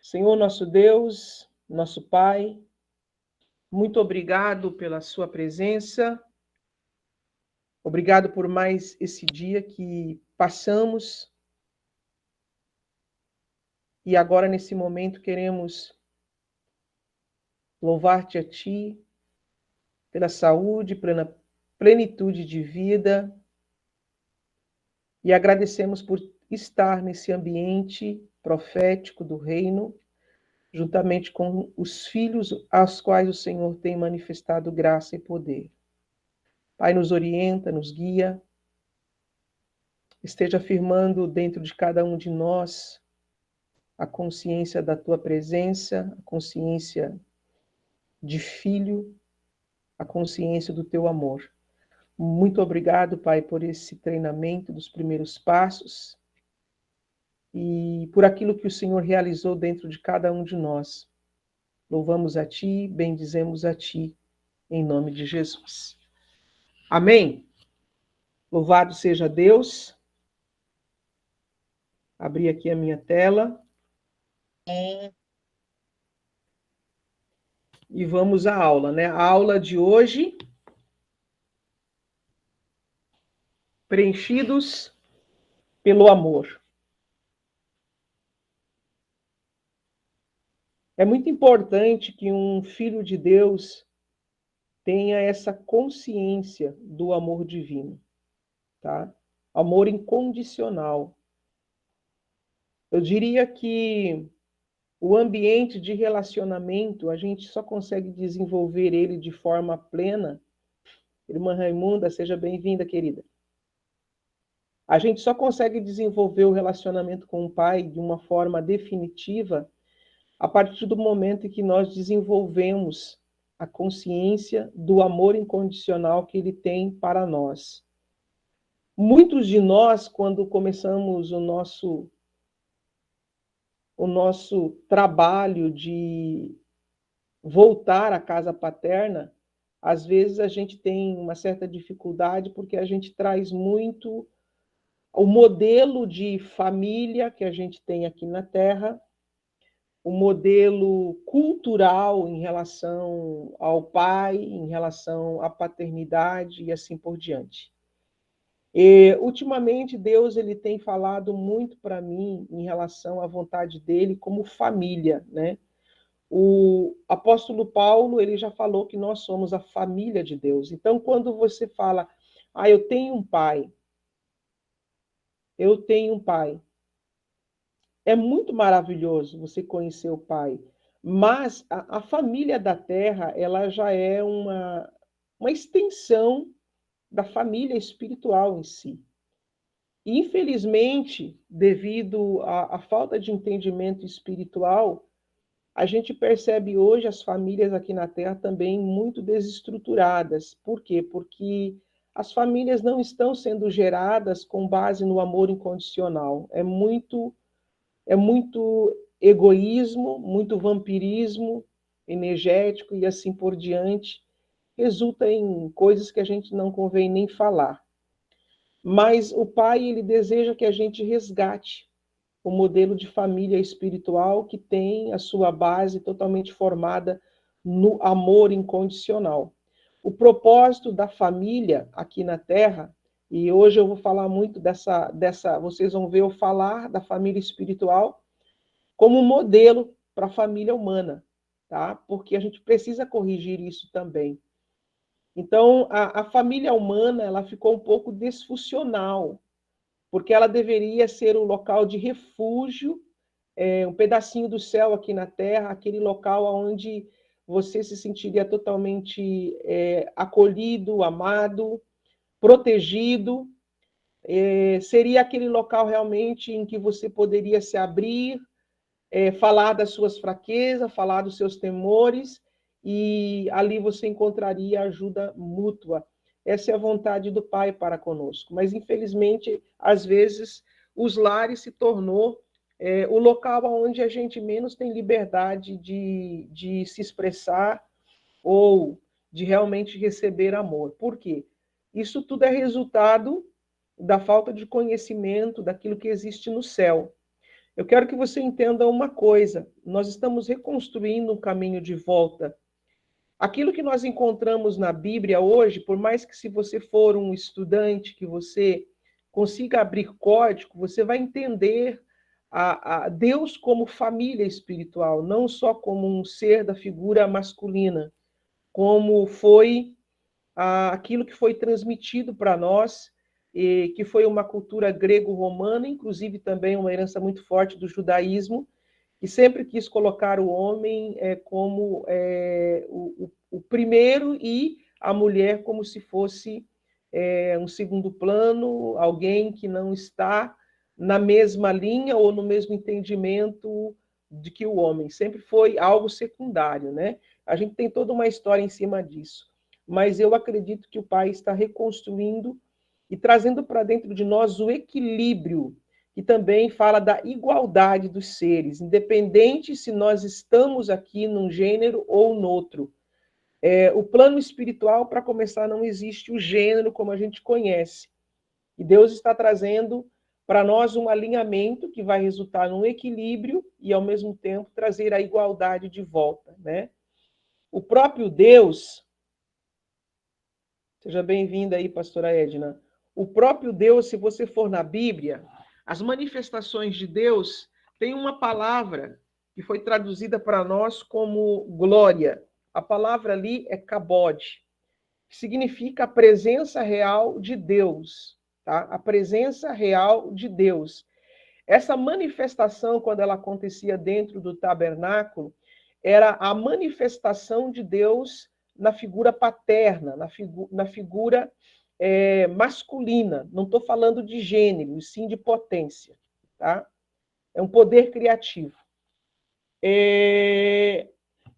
Senhor nosso Deus, nosso Pai, muito obrigado pela sua presença, obrigado por mais esse dia que passamos e agora nesse momento queremos louvar-te a Ti pela saúde, pela plenitude de vida e agradecemos por estar nesse ambiente profético do reino, juntamente com os filhos aos quais o Senhor tem manifestado graça e poder. Pai, nos orienta, nos guia, esteja afirmando dentro de cada um de nós a consciência da tua presença, a consciência de filho, a consciência do teu amor. Muito obrigado, Pai, por esse treinamento dos primeiros passos e por aquilo que o Senhor realizou dentro de cada um de nós. Louvamos a Ti, bendizemos a Ti, em nome de Jesus. Amém? Louvado seja Deus. Abri aqui a minha tela. E vamos à aula, né? A aula de hoje, preenchidos pelo amor. É muito importante que um filho de Deus tenha essa consciência do amor divino, tá? Amor incondicional. Eu diria que o ambiente de relacionamento, a gente só consegue desenvolver ele de forma plena. Irmã Raimunda, seja bem-vinda, querida. A gente só consegue desenvolver o relacionamento com o Pai de uma forma definitiva a partir do momento em que nós desenvolvemos a consciência do amor incondicional que Ele tem para nós. Muitos de nós, quando começamos o nosso trabalho de voltar à casa paterna, às vezes a gente tem uma certa dificuldade porque a gente traz muito o modelo de família que a gente tem aqui na Terra, o modelo cultural em relação ao pai, em relação à paternidade e assim por diante. E, ultimamente, Deus ele tem falado muito para mim em relação à vontade dele como família, né? O apóstolo Paulo ele já falou que nós somos a família de Deus. Então, quando você fala, eu tenho um pai, eu tenho um pai, é muito maravilhoso você conhecer o Pai, mas a família da Terra ela já é uma extensão da família espiritual em si. E, infelizmente, devido à falta de entendimento espiritual, a gente percebe hoje as famílias aqui na Terra também muito desestruturadas. Por quê? Porque as famílias não estão sendo geradas com base no amor incondicional. É muito egoísmo, muito vampirismo energético e assim por diante. Resulta em coisas que a gente não convém nem falar. Mas o Pai, ele deseja que a gente resgate o modelo de família espiritual que tem a sua base totalmente formada no amor incondicional. O propósito da família aqui na Terra, e hoje eu vou falar muito vocês vão ver eu falar da família espiritual como modelo para a família humana, tá? Porque a gente precisa corrigir isso também. Então, a família humana ela ficou um pouco disfuncional, porque ela deveria ser um local de refúgio, um pedacinho do céu aqui na Terra, aquele local onde você se sentiria totalmente acolhido, amado, protegido. Seria aquele local realmente em que você poderia se abrir, falar das suas fraquezas, falar dos seus temores, e ali você encontraria ajuda mútua. Essa é a vontade do Pai para conosco. Mas, infelizmente, às vezes, os lares se tornou o local onde a gente menos tem liberdade de se expressar ou de realmente receber amor. Por quê? Isso tudo é resultado da falta de conhecimento daquilo que existe no céu. Eu quero que você entenda uma coisa. Nós estamos reconstruindo um caminho de volta. Aquilo que nós encontramos na Bíblia hoje, por mais que se você for um estudante, que você consiga abrir código, você vai entender a Deus como família espiritual, não só como um ser da figura masculina, como foi aquilo que foi transmitido para nós, e que foi uma cultura grego-romana, inclusive também uma herança muito forte do judaísmo, que sempre quis colocar o homem como o primeiro e a mulher como se fosse um segundo plano, alguém que não está na mesma linha ou no mesmo entendimento de que o homem. Sempre foi algo secundário, né? A gente tem toda uma história em cima disso. Mas eu acredito que o Pai está reconstruindo e trazendo para dentro de nós o equilíbrio, que também fala da igualdade dos seres, independente se nós estamos aqui num gênero ou no outro. O plano espiritual, para começar, não existe o gênero como a gente conhece. E Deus está trazendo para nós um alinhamento que vai resultar num equilíbrio e, ao mesmo tempo, trazer a igualdade de volta, né? O próprio Deus, seja bem-vinda aí, pastora Edna. O próprio Deus, se você for na Bíblia, as manifestações de Deus têm uma palavra que foi traduzida para nós como glória. A palavra ali é kabod, que significa a presença real de Deus, tá? A presença real de Deus. Essa manifestação, quando ela acontecia dentro do tabernáculo, era a manifestação de Deus na figura paterna, na figura masculina. Não estou falando de gênero, e sim de potência. Tá? É um poder criativo.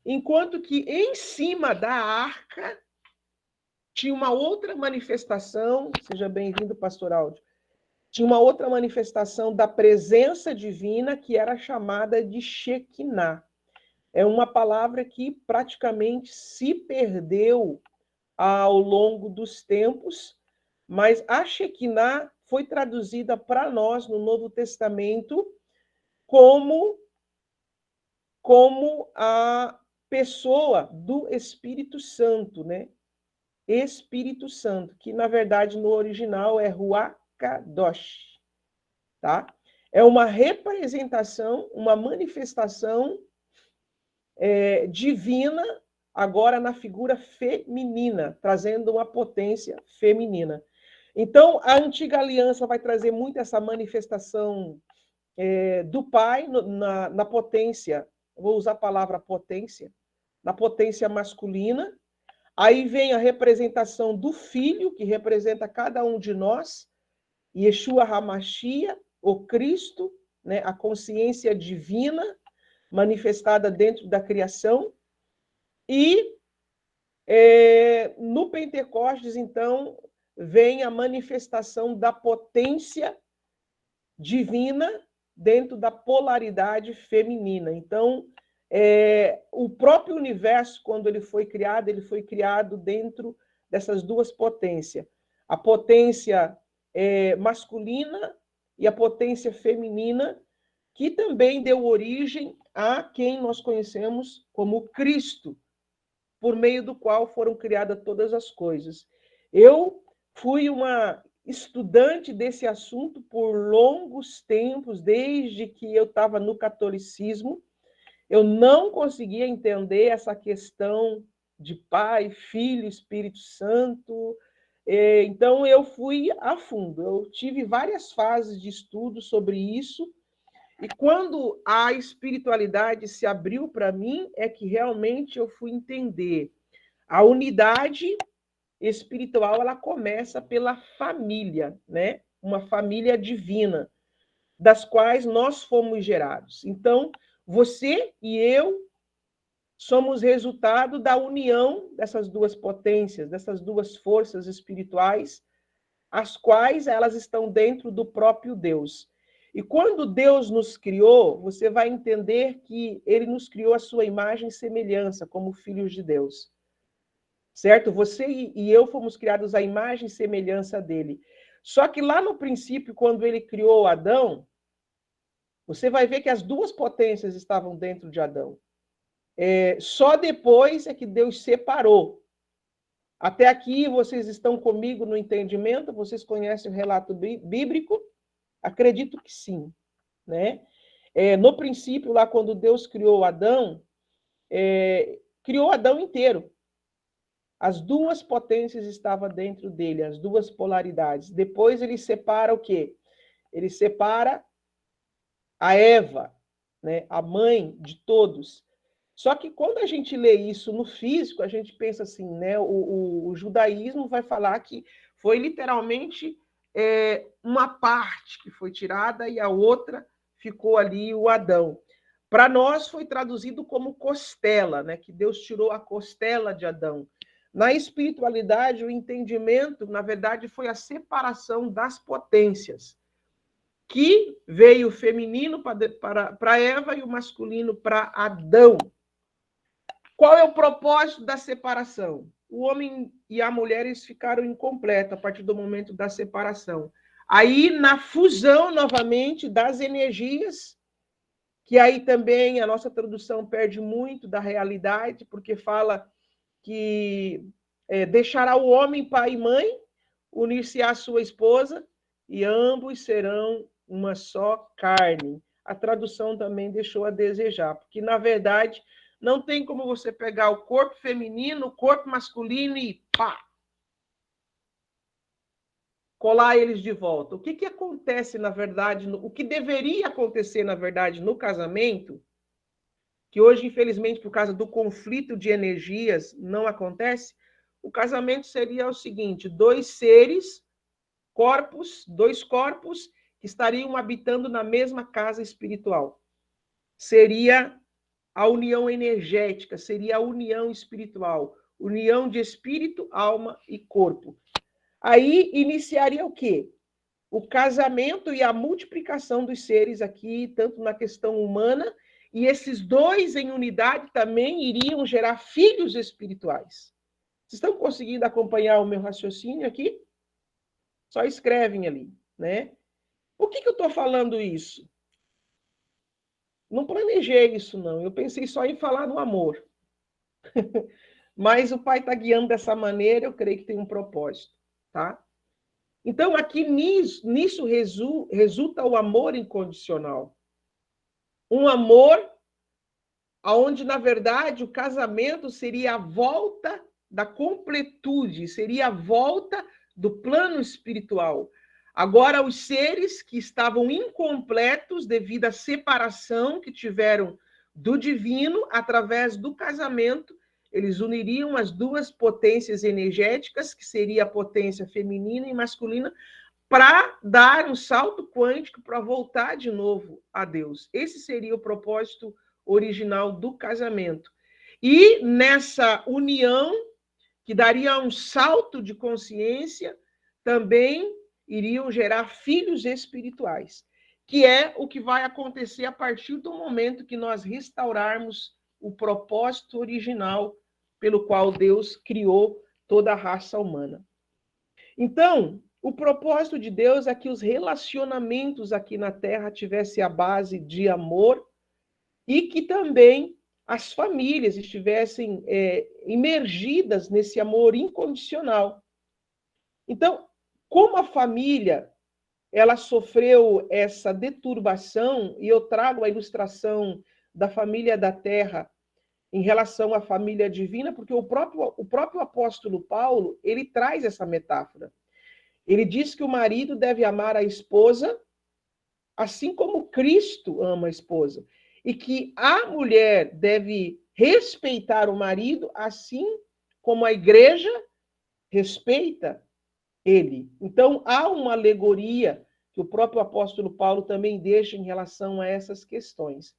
Enquanto que em cima da arca tinha uma outra manifestação, seja bem-vindo, pastor Áudio, tinha uma outra manifestação da presença divina que era chamada de Shekinah. É uma palavra que praticamente se perdeu ao longo dos tempos, mas a Shekinah foi traduzida para nós no Novo Testamento como a pessoa do Espírito Santo, né? Espírito Santo, que na verdade no original é Ruach Kadosh, tá? É uma representação, uma manifestação divina, agora na figura feminina, trazendo uma potência feminina. Então, a antiga aliança vai trazer muito essa manifestação do Pai na potência, vou usar a palavra potência, na potência masculina. Aí vem a representação do Filho, que representa cada um de nós, Yeshua HaMashiach, o Cristo, né, a consciência divina manifestada dentro da criação. E no Pentecostes, então, vem a manifestação da potência divina dentro da polaridade feminina. Então, o próprio universo, quando ele foi criado dentro dessas duas potências. A potência masculina e a potência feminina, que também deu origem a quem nós conhecemos como Cristo, por meio do qual foram criadas todas as coisas. Eu fui uma estudante desse assunto por longos tempos, desde que eu estava no catolicismo. Eu não conseguia entender essa questão de Pai, Filho, Espírito Santo. Então, eu fui a fundo. Eu tive várias fases de estudo sobre isso. E quando a espiritualidade se abriu para mim, é que realmente eu fui entender. A unidade espiritual, ela começa pela família, né? Uma família divina, das quais nós fomos gerados. Então, você e eu somos resultado da união dessas duas potências, dessas duas forças espirituais, as quais elas estão dentro do próprio Deus. E quando Deus nos criou, você vai entender que ele nos criou a sua imagem e semelhança, como filhos de Deus. Certo? Você e eu fomos criados à imagem e semelhança dele. Só que lá no princípio, quando ele criou Adão, Você vai ver que as duas potências estavam dentro de Adão. Só depois é que Deus separou. Até aqui vocês estão comigo no entendimento? Vocês conhecem o relato bíblico? Acredito que sim, né? No princípio, lá quando Deus criou Adão, criou Adão inteiro. As duas potências estavam dentro dele, as duas polaridades. Depois ele separa o quê? Ele separa a Eva, né? A mãe de todos. Só que quando a gente lê isso no físico, a gente pensa assim, né? O judaísmo vai falar que foi literalmente uma parte que foi tirada e a outra ficou ali o Adão. Para nós foi traduzido como costela, né? Que Deus tirou a costela de Adão. Na espiritualidade, o entendimento, na verdade, foi a separação das potências, que veio o feminino para Eva e o masculino para Adão. Qual é o propósito da separação? O homem e a mulher eles ficaram incompletos a partir do momento da separação. Aí, na fusão, novamente, das energias, que aí também a nossa tradução perde muito da realidade, porque fala que deixará o homem pai e mãe, unir-se à sua esposa, e ambos serão uma só carne. A tradução também deixou a desejar, porque, na verdade, não tem como você pegar o corpo feminino, o corpo masculino e pá! Colar eles de volta. O que acontece, na verdade, o que deveria acontecer, na verdade, no casamento, que hoje, infelizmente, por causa do conflito de energias, não acontece, o casamento seria o seguinte: dois seres, dois corpos que estariam habitando na mesma casa espiritual. Seria a união energética, seria a união espiritual, união de espírito, alma e corpo. Aí iniciaria o quê? O casamento e a multiplicação dos seres aqui, tanto na questão humana, e esses dois em unidade também iriam gerar filhos espirituais. Vocês estão conseguindo acompanhar o meu raciocínio aqui? Só escrevem ali, né? Por que eu estou falando isso? Não planejei isso, não. Eu pensei só em falar do amor. Mas o Pai está guiando dessa maneira, eu creio que tem um propósito, tá? Então, aqui nisso resulta o amor incondicional. Um amor onde, na verdade, o casamento seria a volta da completude, seria a volta do plano espiritual. Agora, os seres que estavam incompletos devido à separação que tiveram do divino, através do casamento, eles uniriam as duas potências energéticas, que seria a potência feminina e masculina, para dar um salto quântico para voltar de novo a Deus. Esse seria o propósito original do casamento. E nessa união, que daria um salto de consciência, também iriam gerar filhos espirituais, que é o que vai acontecer a partir do momento que nós restaurarmos o propósito original pelo qual Deus criou toda a raça humana. Então, o propósito de Deus é que os relacionamentos aqui na Terra tivessem a base de amor e que também as famílias estivessem imergidas nesse amor incondicional. Então, como a família ela sofreu essa deturbação, e eu trago a ilustração da família da Terra em relação à família divina, porque o próprio apóstolo Paulo ele traz essa metáfora. Ele diz que o marido deve amar a esposa assim como Cristo ama a esposa. E que a mulher deve respeitar o marido assim como a igreja respeita ele. Então, há uma alegoria que o próprio apóstolo Paulo também deixa em relação a essas questões.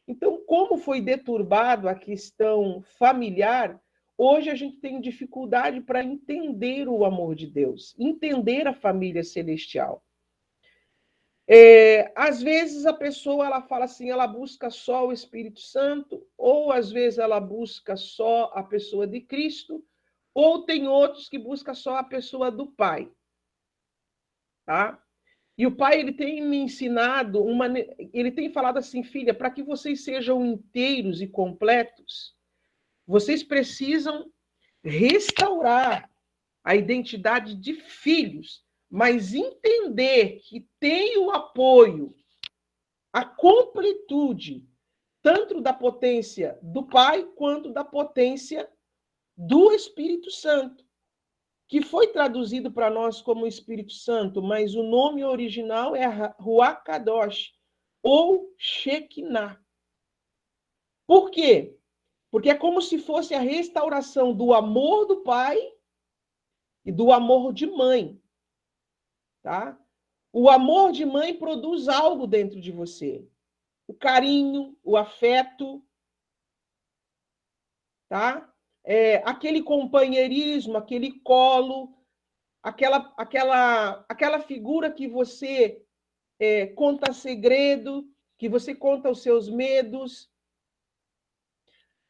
Então, como foi deturbado a questão familiar, hoje a gente tem dificuldade para entender o amor de Deus, entender a família celestial. Às vezes a pessoa ela fala assim, ela busca só o Espírito Santo, ou às vezes ela busca só a pessoa de Cristo, ou tem outros que buscam só a pessoa do Pai. Tá? E o pai, ele tem me ensinado, ele tem falado assim, filha, para que vocês sejam inteiros e completos, vocês precisam restaurar a identidade de filhos, mas entender que tem o apoio, a completude, tanto da potência do Pai, quanto da potência do Espírito Santo, que foi traduzido para nós como Espírito Santo, mas o nome original é Ruach Kadosh, ou Shekinah. Por quê? Porque é como se fosse a restauração do amor do pai e do amor de mãe, tá? O amor de mãe produz algo dentro de você. O carinho, o afeto, tá? Aquele companheirismo, aquele colo, aquela figura que você conta segredo, que você conta os seus medos,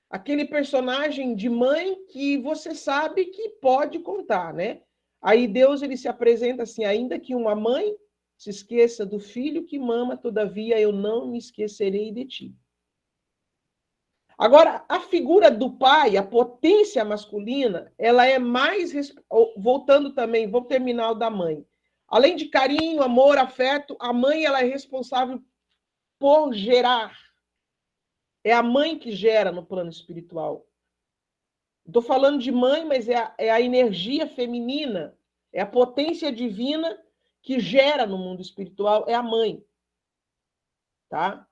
aquele personagem de mãe que você sabe que pode contar, né? Aí Deus, ele se apresenta assim, ainda que uma mãe se esqueça do filho que mama, todavia eu não me esquecerei de ti. Agora, a figura do pai, a potência masculina, ela é mais, voltando também, vou terminar o da mãe. Além de carinho, amor, afeto, a mãe, ela é responsável por gerar. É a mãe que gera no plano espiritual. Estou falando de mãe, mas é a energia feminina, é a potência divina que gera no mundo espiritual, é a mãe. Tá?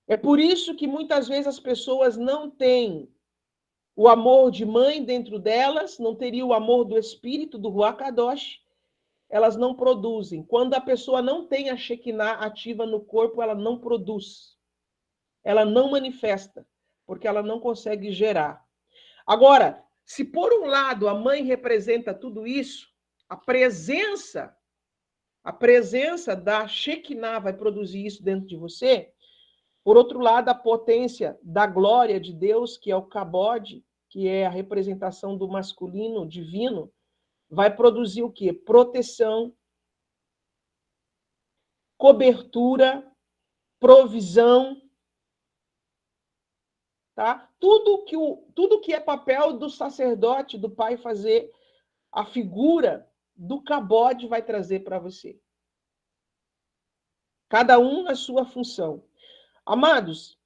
É por isso que muitas vezes as pessoas não têm o amor de mãe dentro delas, não teria o amor do espírito, do Ruach Kadosh, elas não produzem. Quando a pessoa não tem a Shekinah ativa no corpo, ela não produz. Ela não manifesta, porque ela não consegue gerar. Agora, se por um lado a mãe representa tudo isso, a presença da Shekinah vai produzir isso dentro de você. Por outro lado, a potência da glória de Deus, que é o Kabod, que é a representação do masculino divino, vai produzir o quê? Proteção, cobertura, provisão, tá? Tudo que é papel do sacerdote, do pai fazer, a figura do Kabod vai trazer para você. Cada um na sua função. Amados,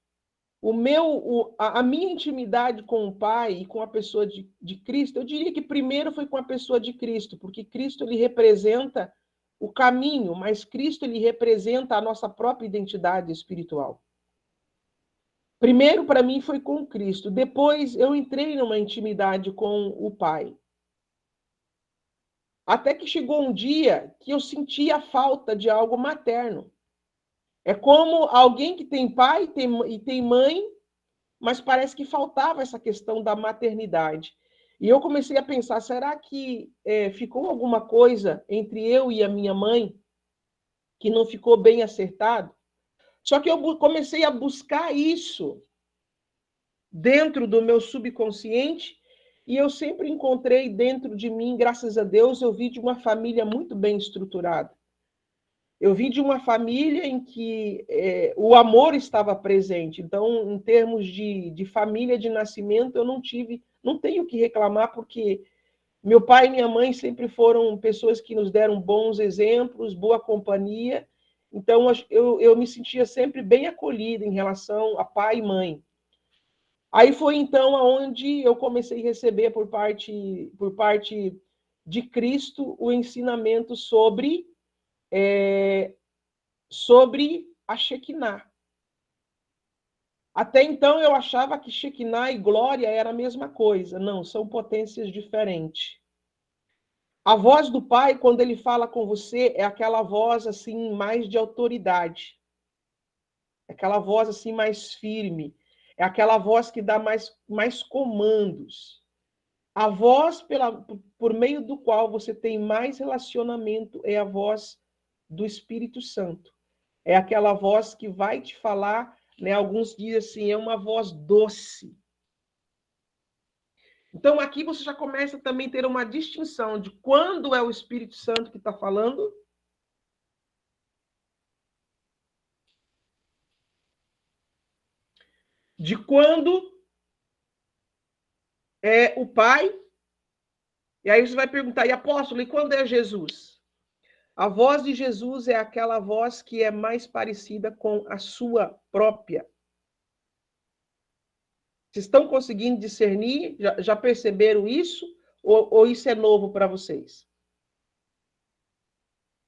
a minha intimidade com o Pai e com a pessoa de Cristo, eu diria que primeiro foi com a pessoa de Cristo, porque Cristo, ele representa o caminho, mas Cristo, ele representa a nossa própria identidade espiritual. Primeiro, para mim, foi com Cristo. Depois, eu entrei numa intimidade com o Pai. Até que chegou um dia que eu senti a falta de algo materno. É como alguém que tem pai e tem mãe, mas parece que faltava essa questão da maternidade. E eu comecei a pensar, será que ficou alguma coisa entre eu e a minha mãe que não ficou bem acertado? Só que eu comecei a buscar isso dentro do meu subconsciente e eu sempre encontrei dentro de mim, graças a Deus, eu vim de uma família muito bem estruturada. Eu vim de uma família em que o amor estava presente. Então, em termos de família de nascimento, eu não tenho o que reclamar, porque meu pai e minha mãe sempre foram pessoas que nos deram bons exemplos, boa companhia. Então, eu me sentia sempre bem acolhida em relação a pai e mãe. Aí foi então onde eu comecei a receber por parte de Cristo o ensinamento sobre a Shekinah. Até então eu achava que Shekinah e glória era a mesma coisa. Não, são potências diferentes. A voz do Pai, quando ele fala com você, é aquela voz assim mais de autoridade. É aquela voz assim mais firme. É aquela voz que dá mais comandos. A voz por meio do qual você tem mais relacionamento é a voz do Espírito Santo. É aquela voz que vai te falar, né? Alguns dizem assim, é uma voz doce. Então, aqui você já começa também a ter uma distinção de quando é o Espírito Santo que está falando de quando é o Pai. E aí você vai perguntar, e apóstolo, e quando é Jesus? A voz de Jesus é aquela voz que é mais parecida com a sua própria. Vocês estão conseguindo discernir? Já perceberam isso? Ou isso é novo para vocês?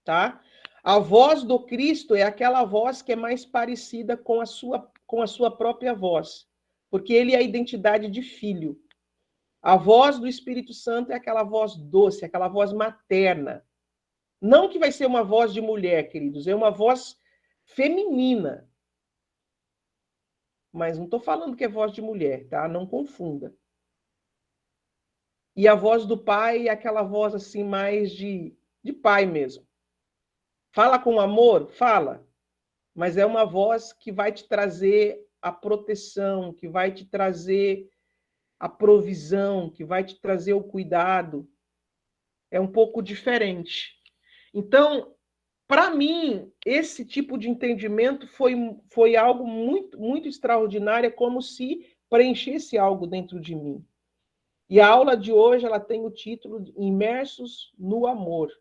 Tá? A voz do Cristo é aquela voz que é mais parecida com a sua própria voz, porque ele é a identidade de filho. A voz do Espírito Santo é aquela voz doce, aquela voz materna. Não que vai ser uma voz de mulher, queridos, é uma voz feminina. Mas não estou falando que é voz de mulher, tá? Não confunda. E a voz do pai é aquela voz assim mais de pai mesmo. Fala com amor? Fala. Mas é uma voz que vai te trazer a proteção, que vai te trazer a provisão, que vai te trazer o cuidado. É um pouco diferente. Então, para mim, esse tipo de entendimento foi algo muito, muito extraordinário, é como se preenchesse algo dentro de mim. E a aula de hoje ela tem o título de Imersos no Amor.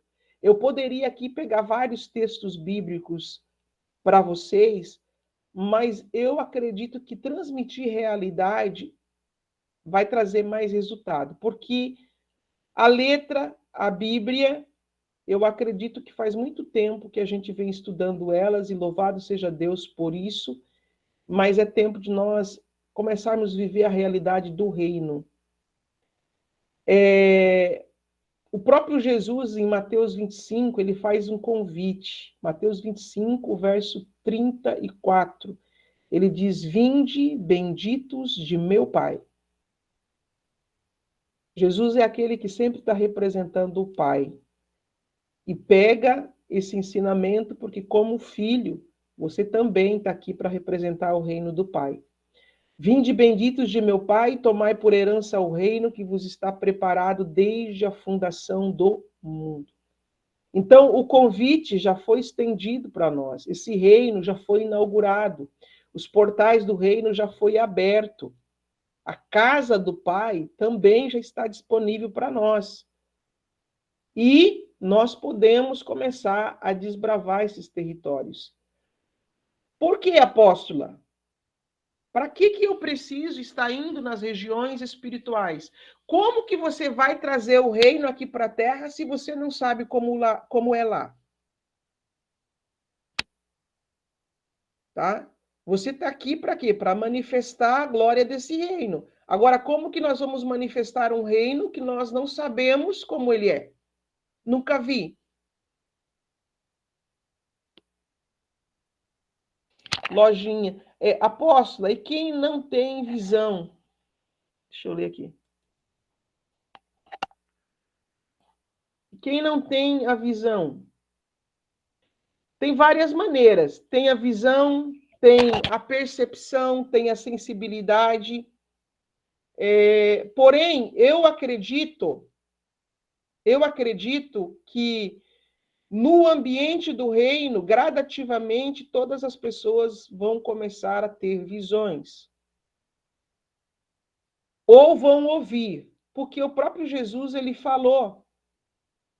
Eu poderia aqui pegar vários textos bíblicos para vocês, mas eu acredito que transmitir realidade vai trazer mais resultado, porque a letra, a Bíblia, eu acredito que faz muito tempo que a gente vem estudando elas, e louvado seja Deus por isso, mas é tempo de nós começarmos a viver a realidade do reino. O próprio Jesus, em Mateus 25, ele faz um convite. Mateus 25, verso 34. Ele diz, vinde, benditos de meu Pai. Jesus é aquele que sempre está representando o Pai. E pega esse ensinamento, porque como filho, você também está aqui para representar o reino do Pai. Vinde benditos de meu Pai, tomai por herança o reino que vos está preparado desde a fundação do mundo. Então, o convite já foi estendido para nós. Esse reino já foi inaugurado. Os portais do reino já foi aberto. A casa do Pai também já está disponível para nós. E nós podemos começar a desbravar esses territórios. Por que, apóstola? Para que eu preciso estar indo nas regiões espirituais? Como que você vai trazer o reino aqui para a terra se você não sabe como é lá? Tá? Você está aqui para quê? Para manifestar a glória desse reino. Agora, como que nós vamos manifestar um reino que nós não sabemos como ele é? Nunca vi. Lojinha. Apóstola, e quem não tem visão? Deixa eu ler aqui. Quem não tem a visão? Tem várias maneiras. Tem a visão, tem a percepção, tem a sensibilidade. Porém, eu acredito que no ambiente do reino, gradativamente, todas as pessoas vão começar a ter visões. Ou vão ouvir, porque o próprio Jesus ele falou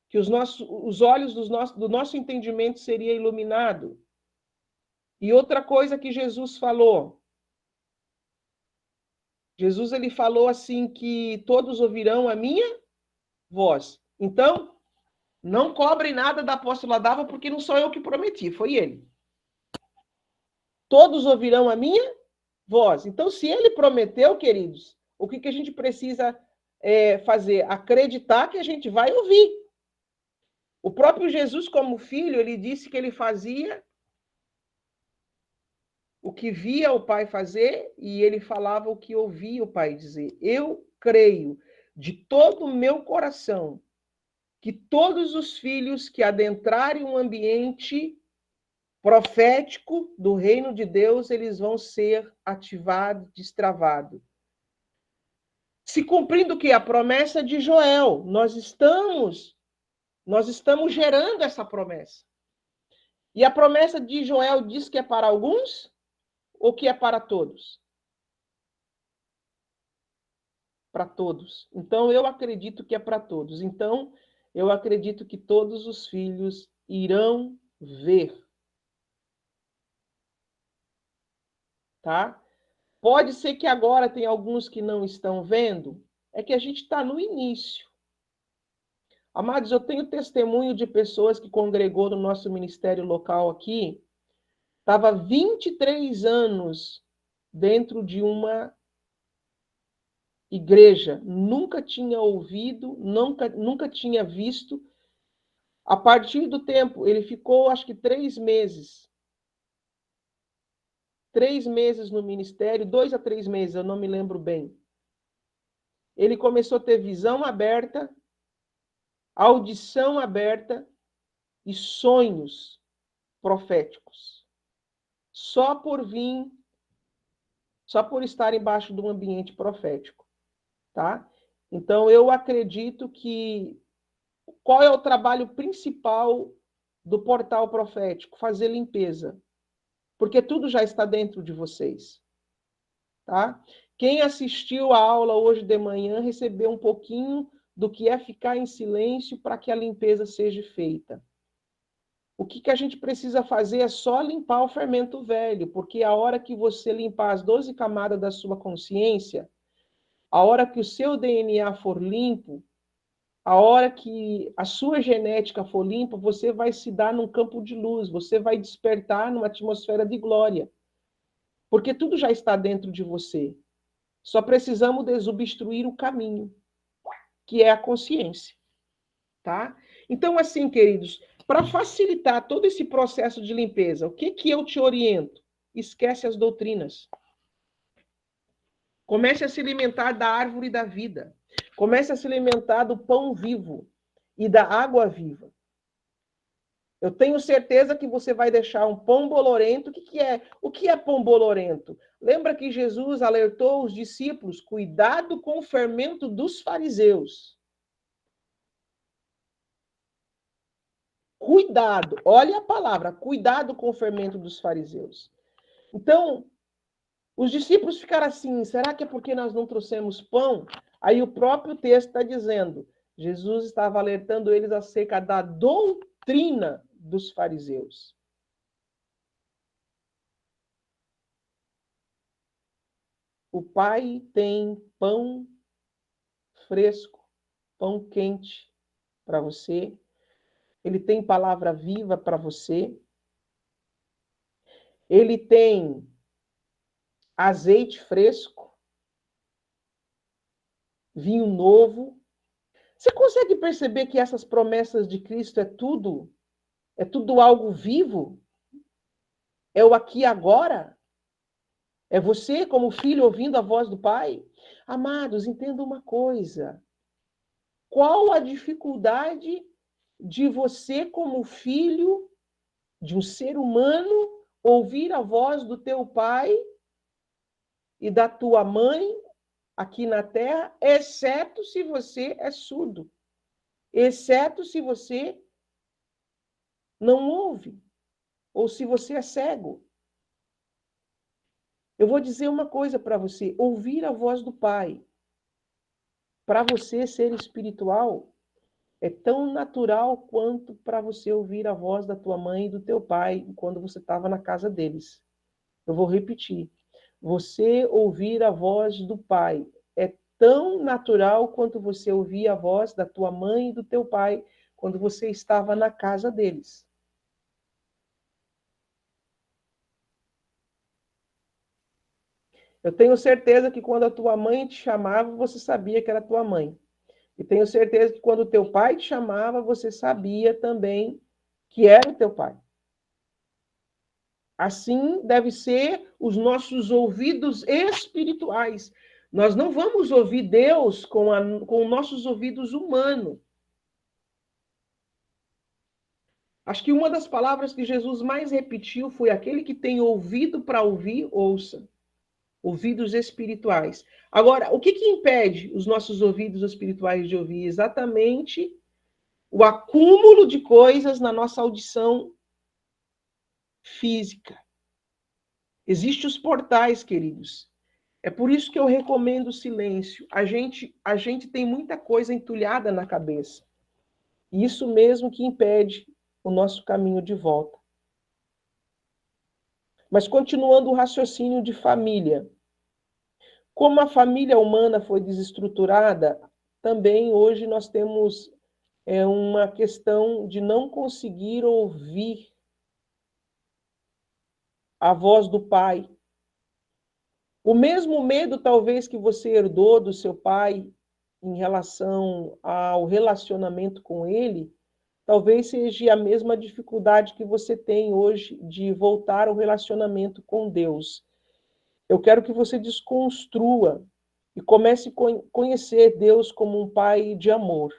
que os olhos do nosso entendimento seria iluminado. E outra coisa que Jesus falou ele falou assim que todos ouvirão a minha voz. Então, não cobrem nada da apóstola Dava, porque não sou eu que prometi, foi ele. Todos ouvirão a minha voz. Então, se ele prometeu, queridos, o que a gente precisa fazer? Acreditar que a gente vai ouvir. O próprio Jesus, como filho, ele disse que ele fazia o que via o Pai fazer e ele falava o que ouvia o Pai dizer. Eu creio de todo o meu coração que todos os filhos que adentrarem um ambiente profético do reino de Deus, eles vão ser ativados, destravados. Se cumprindo o que? A promessa de Joel. Nós estamos gerando essa promessa. E a promessa de Joel diz que é para alguns ou que é para todos? para todos. Então, eu acredito que é para todos. Então, eu acredito que todos os filhos irão ver. Tá? Pode ser que agora tem alguns que não estão vendo. É que a gente está no início. Amados, eu tenho testemunho de pessoas que congregou no nosso ministério local aqui. Estava 23 anos dentro de uma igreja, nunca tinha ouvido, nunca tinha visto. A partir do tempo, ele ficou, acho que 3 meses. 3 meses no ministério, 2 a 3 meses, eu não me lembro bem. Ele começou a ter visão aberta, audição aberta e sonhos proféticos. Só por estar embaixo de um ambiente profético, tá? Então, eu acredito que qual é o trabalho principal do portal profético? Fazer limpeza. Porque tudo já está dentro de vocês, tá? Quem assistiu a aula hoje de manhã recebeu um pouquinho do que é ficar em silêncio para que a limpeza seja feita. O que a gente precisa fazer é só limpar o fermento velho, porque a hora que você limpar as 12 camadas da sua consciência, a hora que o seu DNA for limpo, a hora que a sua genética for limpa, você vai se dar num campo de luz, você vai despertar numa atmosfera de glória. Porque tudo já está dentro de você. Só precisamos desobstruir o caminho, que é a consciência, tá? Então, assim, queridos, para facilitar todo esse processo de limpeza, o que eu te oriento? Esquece as doutrinas. Comece a se alimentar da árvore da vida. Comece a se alimentar do pão vivo e da água viva. Eu tenho certeza que você vai deixar um pão bolorento. O que é pão bolorento? Lembra que Jesus alertou os discípulos: cuidado com o fermento dos fariseus. Cuidado, olha a palavra, cuidado com o fermento dos fariseus. Então, os discípulos ficaram assim: será que é porque nós não trouxemos pão? Aí o próprio texto está dizendo: Jesus estava alertando eles acerca da doutrina dos fariseus. O Pai tem pão fresco, pão quente para você. Ele tem palavra viva para você. Ele tem azeite fresco, vinho novo. Você consegue perceber que essas promessas de Cristo é tudo algo vivo? É o aqui e agora? É você, como filho, ouvindo a voz do Pai? Amados, entenda uma coisa. Qual a dificuldade de você, como filho de um ser humano, ouvir a voz do teu pai e da tua mãe aqui na terra, exceto se você é surdo, exceto se você não ouve, ou se você é cego. Eu vou dizer uma coisa para você: ouvir a voz do Pai, para você ser espiritual, é tão natural quanto para você ouvir a voz da tua mãe e do teu pai quando você estava na casa deles. Eu vou repetir. Você ouvir a voz do Pai é tão natural quanto você ouvir a voz da tua mãe e do teu pai quando você estava na casa deles. Eu tenho certeza que quando a tua mãe te chamava, você sabia que era tua mãe. E tenho certeza que quando o teu pai te chamava, você sabia também que era o teu pai. Assim deve ser os nossos ouvidos espirituais. Nós não vamos ouvir Deus com nossos ouvidos humanos. Acho que uma das palavras que Jesus mais repetiu foi: aquele que tem ouvido para ouvir, ouça. Ouvidos espirituais. Agora, o que impede os nossos ouvidos espirituais de ouvir? Exatamente o acúmulo de coisas na nossa audição física. Existem os portais, queridos. É por isso que eu recomendo o silêncio. A gente tem muita coisa entulhada na cabeça. E isso mesmo que impede o nosso caminho de volta. Mas continuando o raciocínio de família. Como a família humana foi desestruturada, também hoje nós temos uma questão de não conseguir ouvir a voz do pai. O mesmo medo, talvez, que você herdou do seu pai em relação ao relacionamento com ele, talvez seja a mesma dificuldade que você tem hoje de voltar ao relacionamento com Deus. Eu quero que você desconstrua e comece a conhecer Deus como um pai de amor.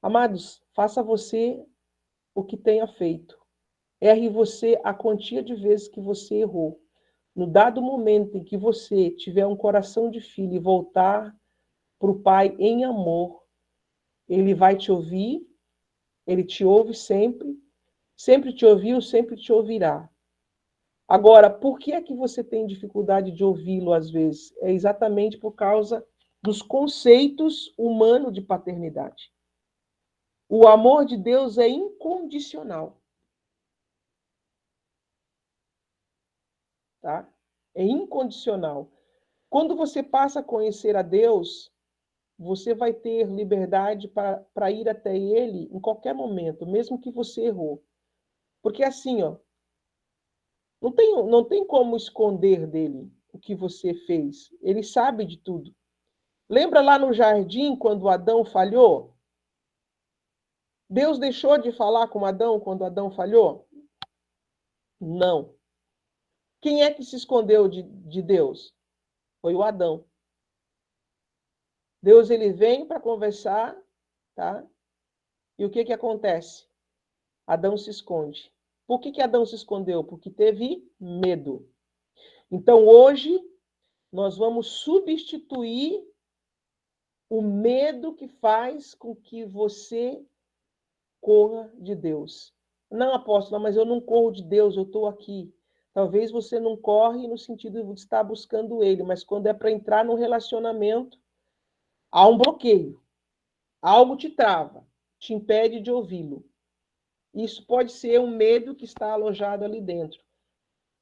Amados, faça você o que tenha feito. Erre você a quantia de vezes que você errou. No dado momento em que você tiver um coração de filho e voltar para o Pai em amor, ele vai te ouvir, ele te ouve sempre, sempre te ouviu, sempre te ouvirá. Agora, por que é que você tem dificuldade de ouvi-lo às vezes? É exatamente por causa dos conceitos humanos de paternidade. O amor de Deus é incondicional. Tá? É incondicional. Quando você passa a conhecer a Deus, você vai ter liberdade para ir até Ele em qualquer momento, mesmo que você errou. Porque assim, ó, não tem como esconder dele o que você fez. Ele sabe de tudo. Lembra lá no jardim, quando Adão falhou? Deus deixou de falar com Adão quando Adão falhou? Não. Quem é que se escondeu de Deus? Foi o Adão. Deus ele vem para conversar, tá? E o que acontece? Adão se esconde. Por que Adão se escondeu? Porque teve medo. Então, hoje, nós vamos substituir o medo que faz com que você corra de Deus. Não, apóstolo, mas eu não corro de Deus, eu estou aqui. Talvez você não corre no sentido de estar buscando Ele, mas quando é para entrar no relacionamento, há um bloqueio. Algo te trava, te impede de ouvi-lo. Isso pode ser um medo que está alojado ali dentro.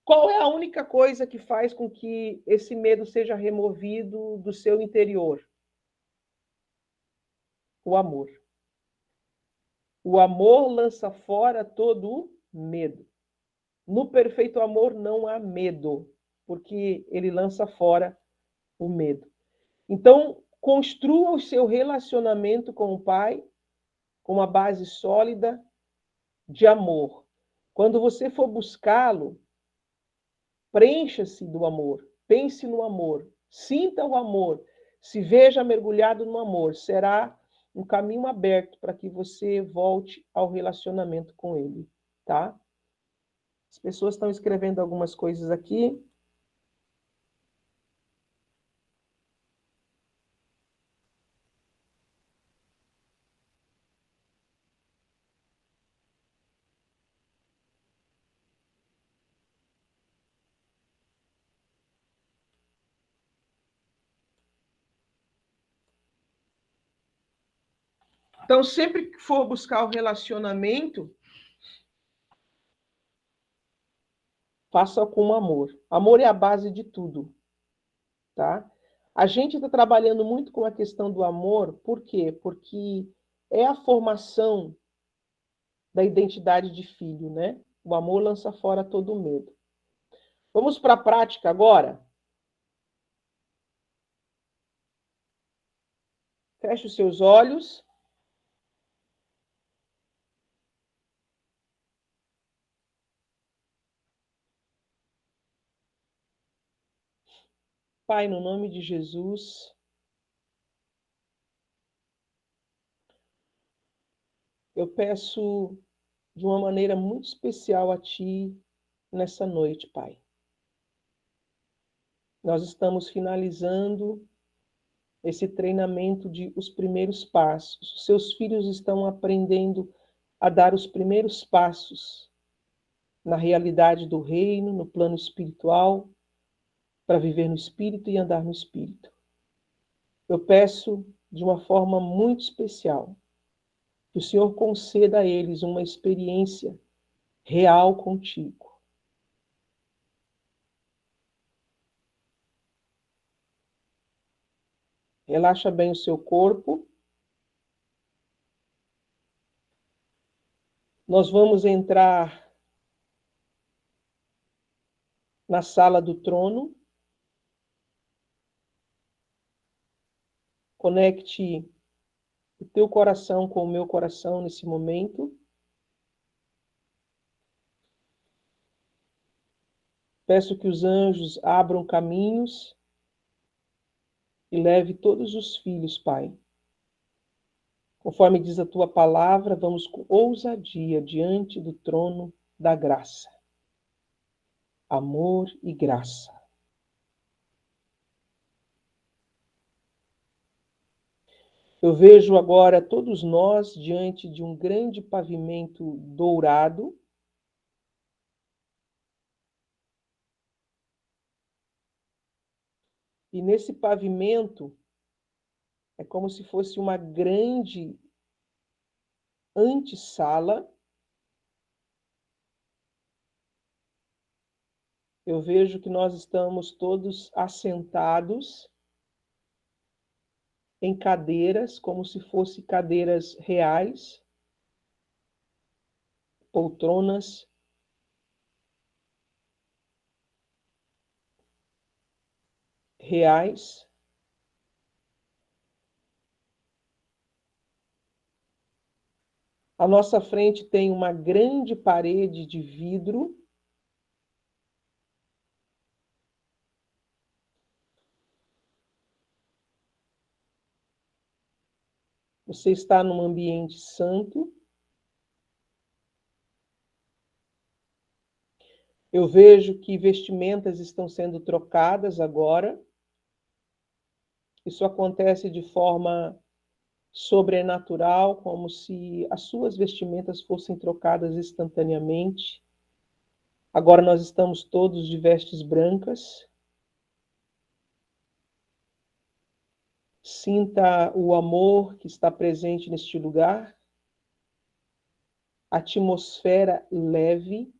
Qual é a única coisa que faz com que esse medo seja removido do seu interior? O amor. O amor lança fora todo o medo. No perfeito amor não há medo, porque ele lança fora o medo. Então, construa o seu relacionamento com o Pai com uma base sólida de amor. Quando você for buscá-lo, preencha-se do amor, pense no amor, sinta o amor, se veja mergulhado no amor. Será um caminho aberto para que você volte ao relacionamento com ele, tá? As pessoas estão escrevendo algumas coisas aqui. Então, sempre que for buscar o relacionamento, faça com amor. Amor é a base de tudo, tá? A gente está trabalhando muito com a questão do amor, por quê? Porque é a formação da identidade de filho, né? O amor lança fora todo medo. Vamos para a prática agora? Feche os seus olhos. Pai, no nome de Jesus, eu peço de uma maneira muito especial a Ti nessa noite, Pai. Nós estamos finalizando esse treinamento de os primeiros passos. Os seus filhos estão aprendendo a dar os primeiros passos na realidade do reino, no plano espiritual. para viver no Espírito e andar no Espírito. Eu peço de uma forma muito especial que o Senhor conceda a eles uma experiência real contigo. Relaxa bem o seu corpo. Nós vamos entrar na sala do trono. Conecte o teu coração com o meu coração nesse momento. Peço que os anjos abram caminhos e leve todos os filhos, Pai. Conforme diz a tua palavra, vamos com ousadia diante do trono da graça. Amor e graça. Eu vejo agora todos nós diante de um grande pavimento dourado. E nesse pavimento é como se fosse uma grande antessala. Eu vejo que nós estamos todos assentados em cadeiras, como se fossem cadeiras reais, poltronas reais. À nossa frente tem uma grande parede de vidro. Você está num ambiente santo. Eu vejo que vestimentas estão sendo trocadas agora. Isso acontece de forma sobrenatural, como se as suas vestimentas fossem trocadas instantaneamente. Agora nós estamos todos de vestes brancas. Sinta o amor que está presente neste lugar. Atmosfera leve.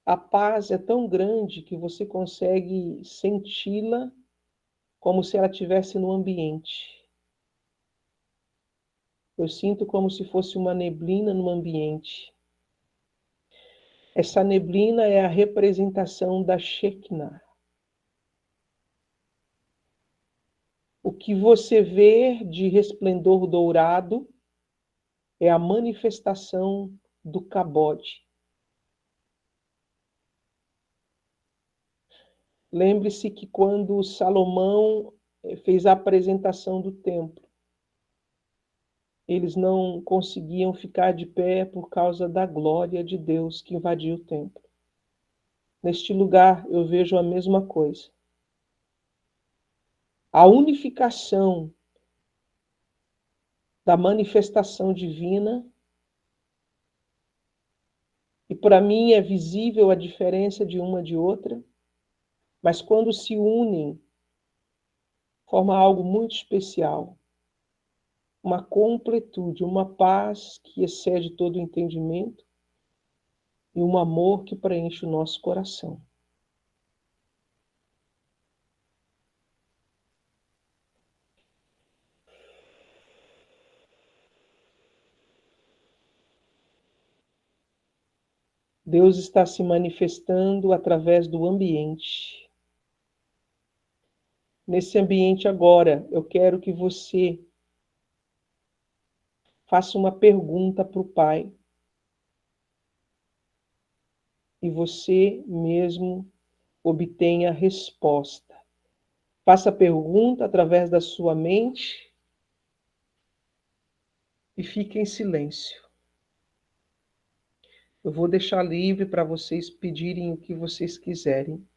A paz é tão grande que você consegue senti-la como se ela estivesse no ambiente. Eu sinto como se fosse uma neblina no ambiente. Essa neblina é a representação da Shekinah. O que você vê de resplendor dourado é a manifestação do Kabod. Lembre-se que quando Salomão fez a apresentação do templo, eles não conseguiam ficar de pé por causa da glória de Deus que invadiu o templo. Neste lugar eu vejo a mesma coisa. A unificação da manifestação divina, e para mim é visível a diferença de uma de outra, mas quando se unem, forma algo muito especial. Uma completude, uma paz que excede todo o entendimento e um amor que preenche o nosso coração. Deus está se manifestando através do ambiente. Nesse ambiente agora, eu quero que você faça uma pergunta para o Pai. E você mesmo obtenha a resposta. Faça a pergunta através da sua mente e fique em silêncio. Eu vou deixar livre para vocês pedirem o que vocês quiserem.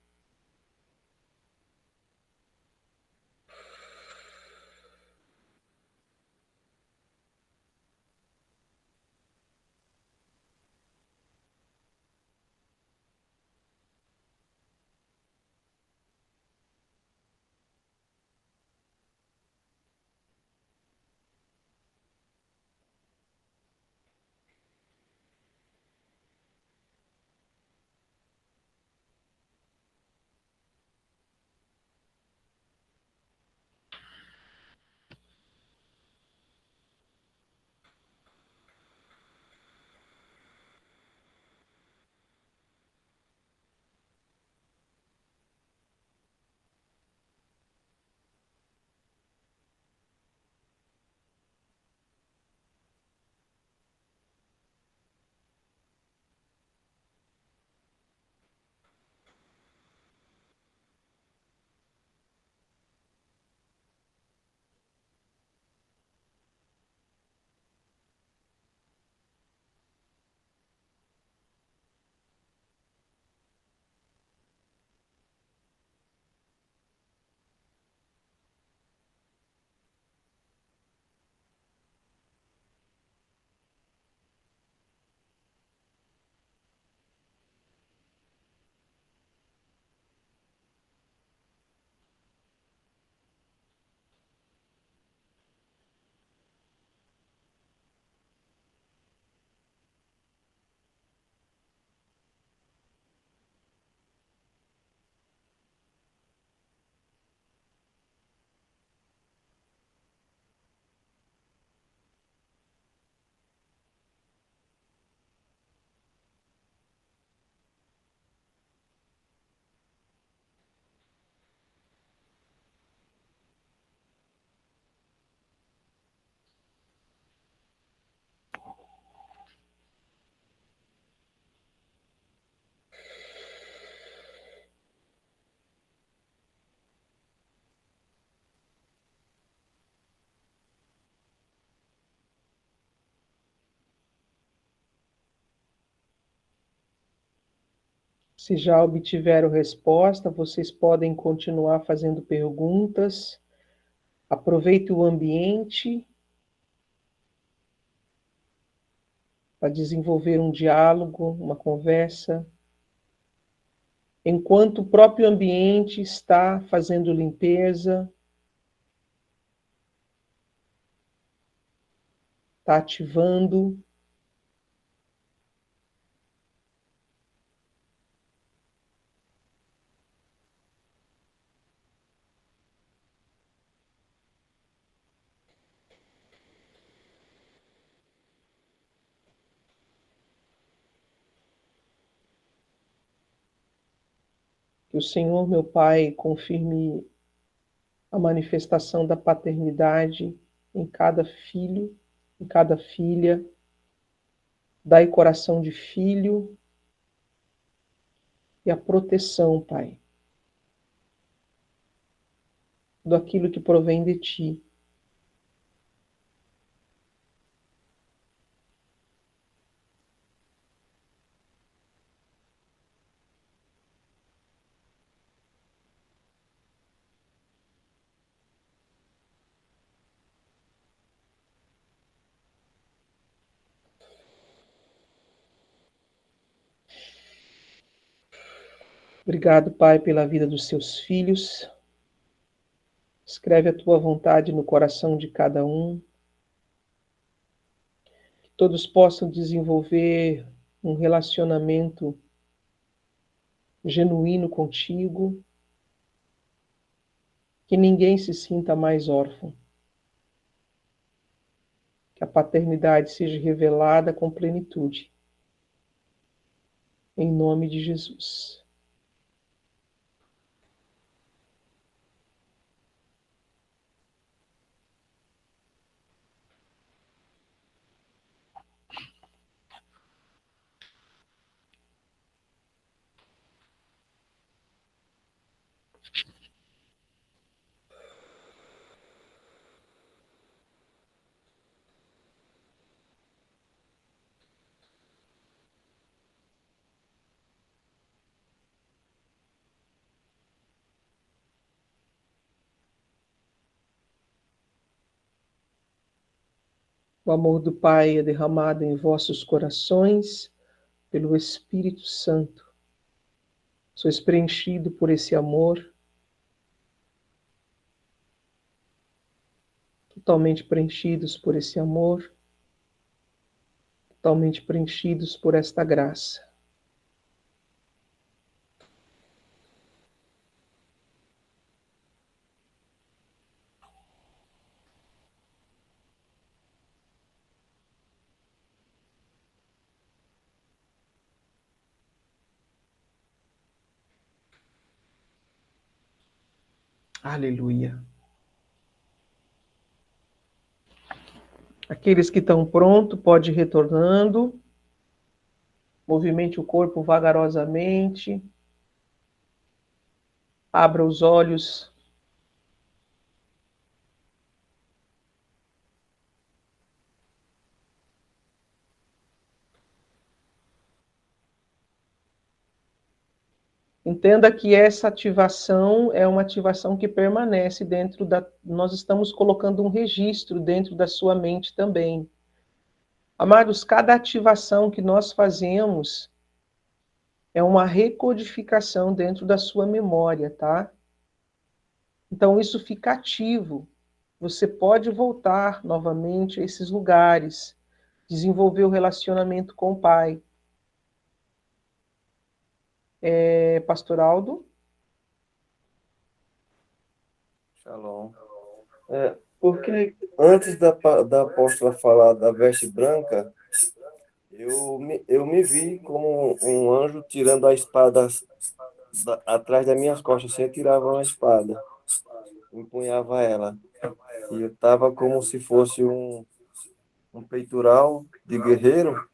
Se já obtiveram resposta, vocês podem continuar fazendo perguntas. Aproveite o ambiente para desenvolver um diálogo, uma conversa, enquanto o próprio ambiente está fazendo limpeza, está ativando. Que o Senhor, meu Pai, confirme a manifestação da paternidade em cada filho, em cada filha. Dai coração de filho e a proteção, Pai, do aquilo que provém de Ti. Obrigado, Pai, pela vida dos Seus filhos. Escreve a Tua vontade no coração de cada um. Que todos possam desenvolver um relacionamento genuíno contigo. Que ninguém se sinta mais órfão. Que a paternidade seja revelada com plenitude. Em nome de Jesus. O amor do Pai é derramado em vossos corações pelo Espírito Santo. Sois preenchido por esse amor, totalmente preenchidos por esse amor, totalmente preenchidos por esta graça. Aleluia. Aqueles que estão prontos, pode ir retornando. Movimente o corpo vagarosamente. Abra os olhos. Entenda que essa ativação é uma ativação que permanece dentro da... Nós estamos colocando um registro dentro da sua mente também. Amados, cada ativação que nós fazemos é uma recodificação dentro da sua memória, tá? Então isso fica ativo. Você pode voltar novamente a esses lugares, desenvolver o relacionamento com o Pai. Pastor Aldo? Shalom. Porque antes da apóstola falar da veste branca, eu me vi como um anjo tirando a espada atrás das minhas costas. Assim, eu tirava uma espada, empunhava ela. E eu estava como se fosse um peitoral de guerreiro.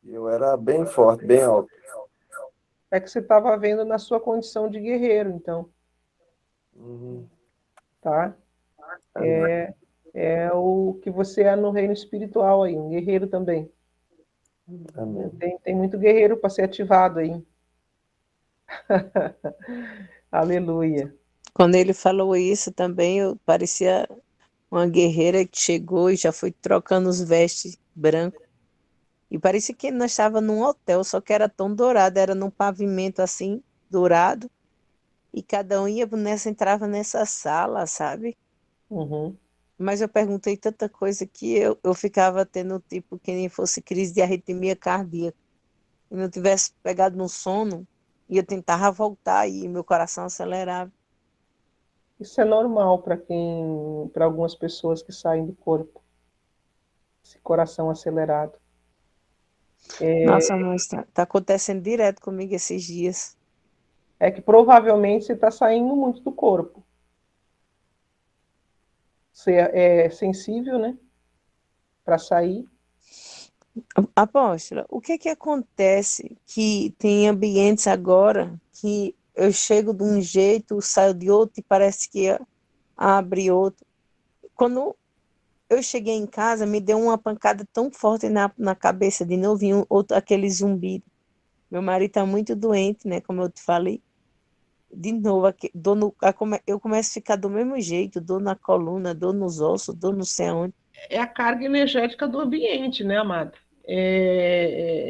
E eu era bem forte, bem alto. É que você estava vendo na sua condição de guerreiro, então, Uhum. tá? É o que você é no reino espiritual aí, um guerreiro também. Amém. Tem muito guerreiro para ser ativado aí. Aleluia. Quando ele falou isso também, eu parecia uma guerreira que chegou e já foi trocando os vestes brancos. E parecia que nós estávamos num hotel, só que era tão dourado, era num pavimento assim, dourado, e cada um ia nessa, entrava nessa sala, sabe? Uhum. Mas eu perguntei tanta coisa que eu ficava tendo tipo que nem fosse crise de arritmia cardíaca. E não tivesse pegado no sono, e eu tentava voltar e meu coração acelerava. Isso é normal para algumas pessoas que saem do corpo, esse coração acelerado. Nossa, mas tá acontecendo direto comigo esses dias. É que provavelmente você está saindo muito do corpo. Você é sensível, né? Para sair. Apóstola, o que que acontece que tem ambientes agora que eu chego de um jeito, saio de outro e parece que abre outro. Quando eu cheguei em casa, me deu uma pancada tão forte na cabeça, de novo, outro, aquele zumbido. Meu marido está muito doente, né? Como eu te falei. De novo, dor eu começo a ficar do mesmo jeito, dor na coluna, dor nos ossos, dor não sei aonde. É a carga energética do ambiente, né, amada?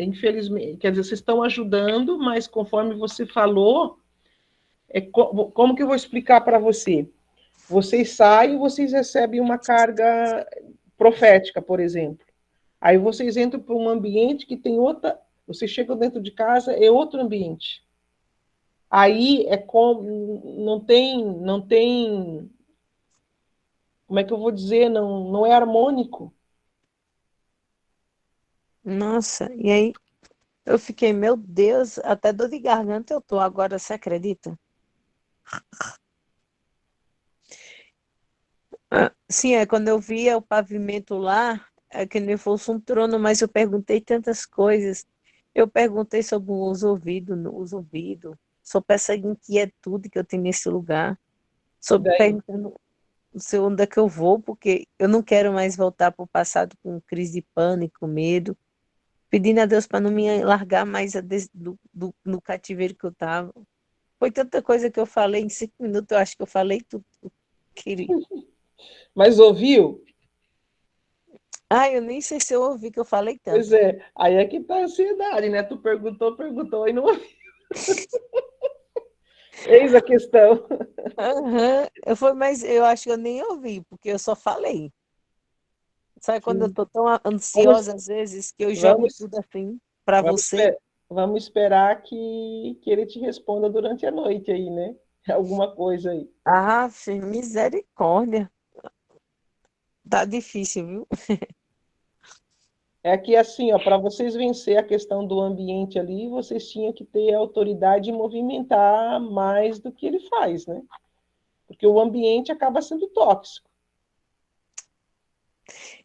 Infelizmente, quer dizer, vocês estão ajudando, mas conforme você falou, como que eu vou explicar para você? Vocês saem, vocês recebem uma carga profética, por exemplo. Aí vocês entram para um ambiente que tem outra. Vocês chegam dentro de casa, é outro ambiente. Aí é como. Não tem. Como é que eu vou dizer? Não é harmônico. Nossa, e aí eu fiquei, meu Deus, até dor de garganta eu tô agora, você acredita? Sim, é quando eu via o pavimento lá, é que nem fosse um trono, mas eu perguntei tantas coisas. Eu perguntei sobre os ouvidos, sobre essa inquietude que eu tenho nesse lugar, E sobre daí? perguntando se onde é que eu vou, porque eu não quero mais voltar para o passado com crise de pânico, medo, pedindo a Deus para não me largar mais no cativeiro que eu estava. Foi tanta coisa que eu falei, em 5 minutos eu acho que eu falei tudo, querido. Mas ouviu? Ai, eu nem sei se eu ouvi que eu falei Pois tanto. é, aí é que tá a ansiedade, né? Tu perguntou e não ouviu. Eis a questão. Aham, mas eu acho que eu nem ouvi, porque eu só falei. Sabe quando eu Sim. tô tão Vamos, ansiosa às vezes que eu jogo vamos, tudo assim para vamos, você? vamos esperar que ele te responda durante a noite aí, né? Alguma coisa aí. Ah, misericórdia. Tá difícil, viu? É que assim, ó, para vocês vencer a questão do ambiente ali, vocês tinham que ter autoridade e movimentar mais do que ele faz, né? Porque o ambiente acaba sendo tóxico.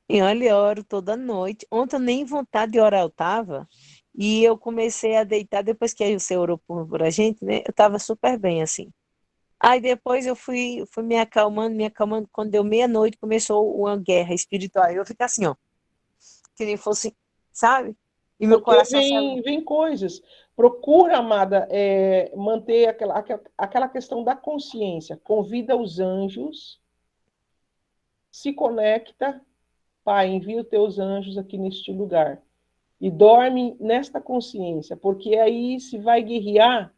E olha, eu oro toda noite. Ontem nem vontade de orar eu tava. E eu comecei a deitar, depois que aí você orou por a gente, né? Eu tava super bem, assim. Aí depois eu fui me acalmando. Quando deu meia-noite, começou uma guerra espiritual. Eu fico assim, ó, que nem fosse, sabe? E meu Porque coração acelerou. vem coisas. Procura, amada, manter aquela questão da consciência. Convida os anjos, se conecta, Pai, envia os teus anjos aqui neste lugar. E dorme nesta consciência, porque aí se vai guerrear,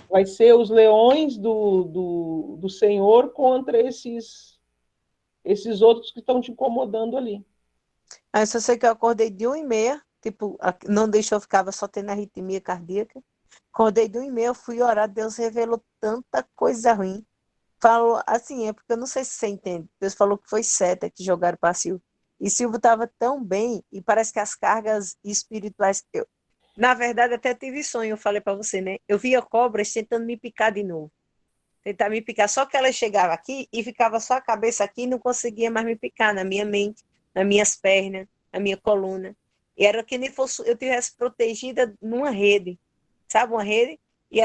vai ser os leões do Senhor contra esses outros que estão te incomodando ali. Aí eu só sei que eu acordei de 1h30, tipo, não deixou, eu ficava só tendo arritmia cardíaca. Acordei de 1h30, eu fui orar, Deus revelou tanta coisa ruim. Falou assim, é porque eu não sei se você entende. Deus falou que foi seta que jogaram para Silvio. E Silvio estava tão bem, e parece que as cargas espirituais. Na verdade, até tive sonho, eu falei para você, né? Eu via cobras tentando me picar de novo. Tentar me picar. Só que ela chegava aqui e ficava só a cabeça aqui e não conseguia mais me picar na minha mente, nas minhas pernas, na minha coluna. E era que nem fosse eu tivesse protegida numa rede, sabe, uma rede? E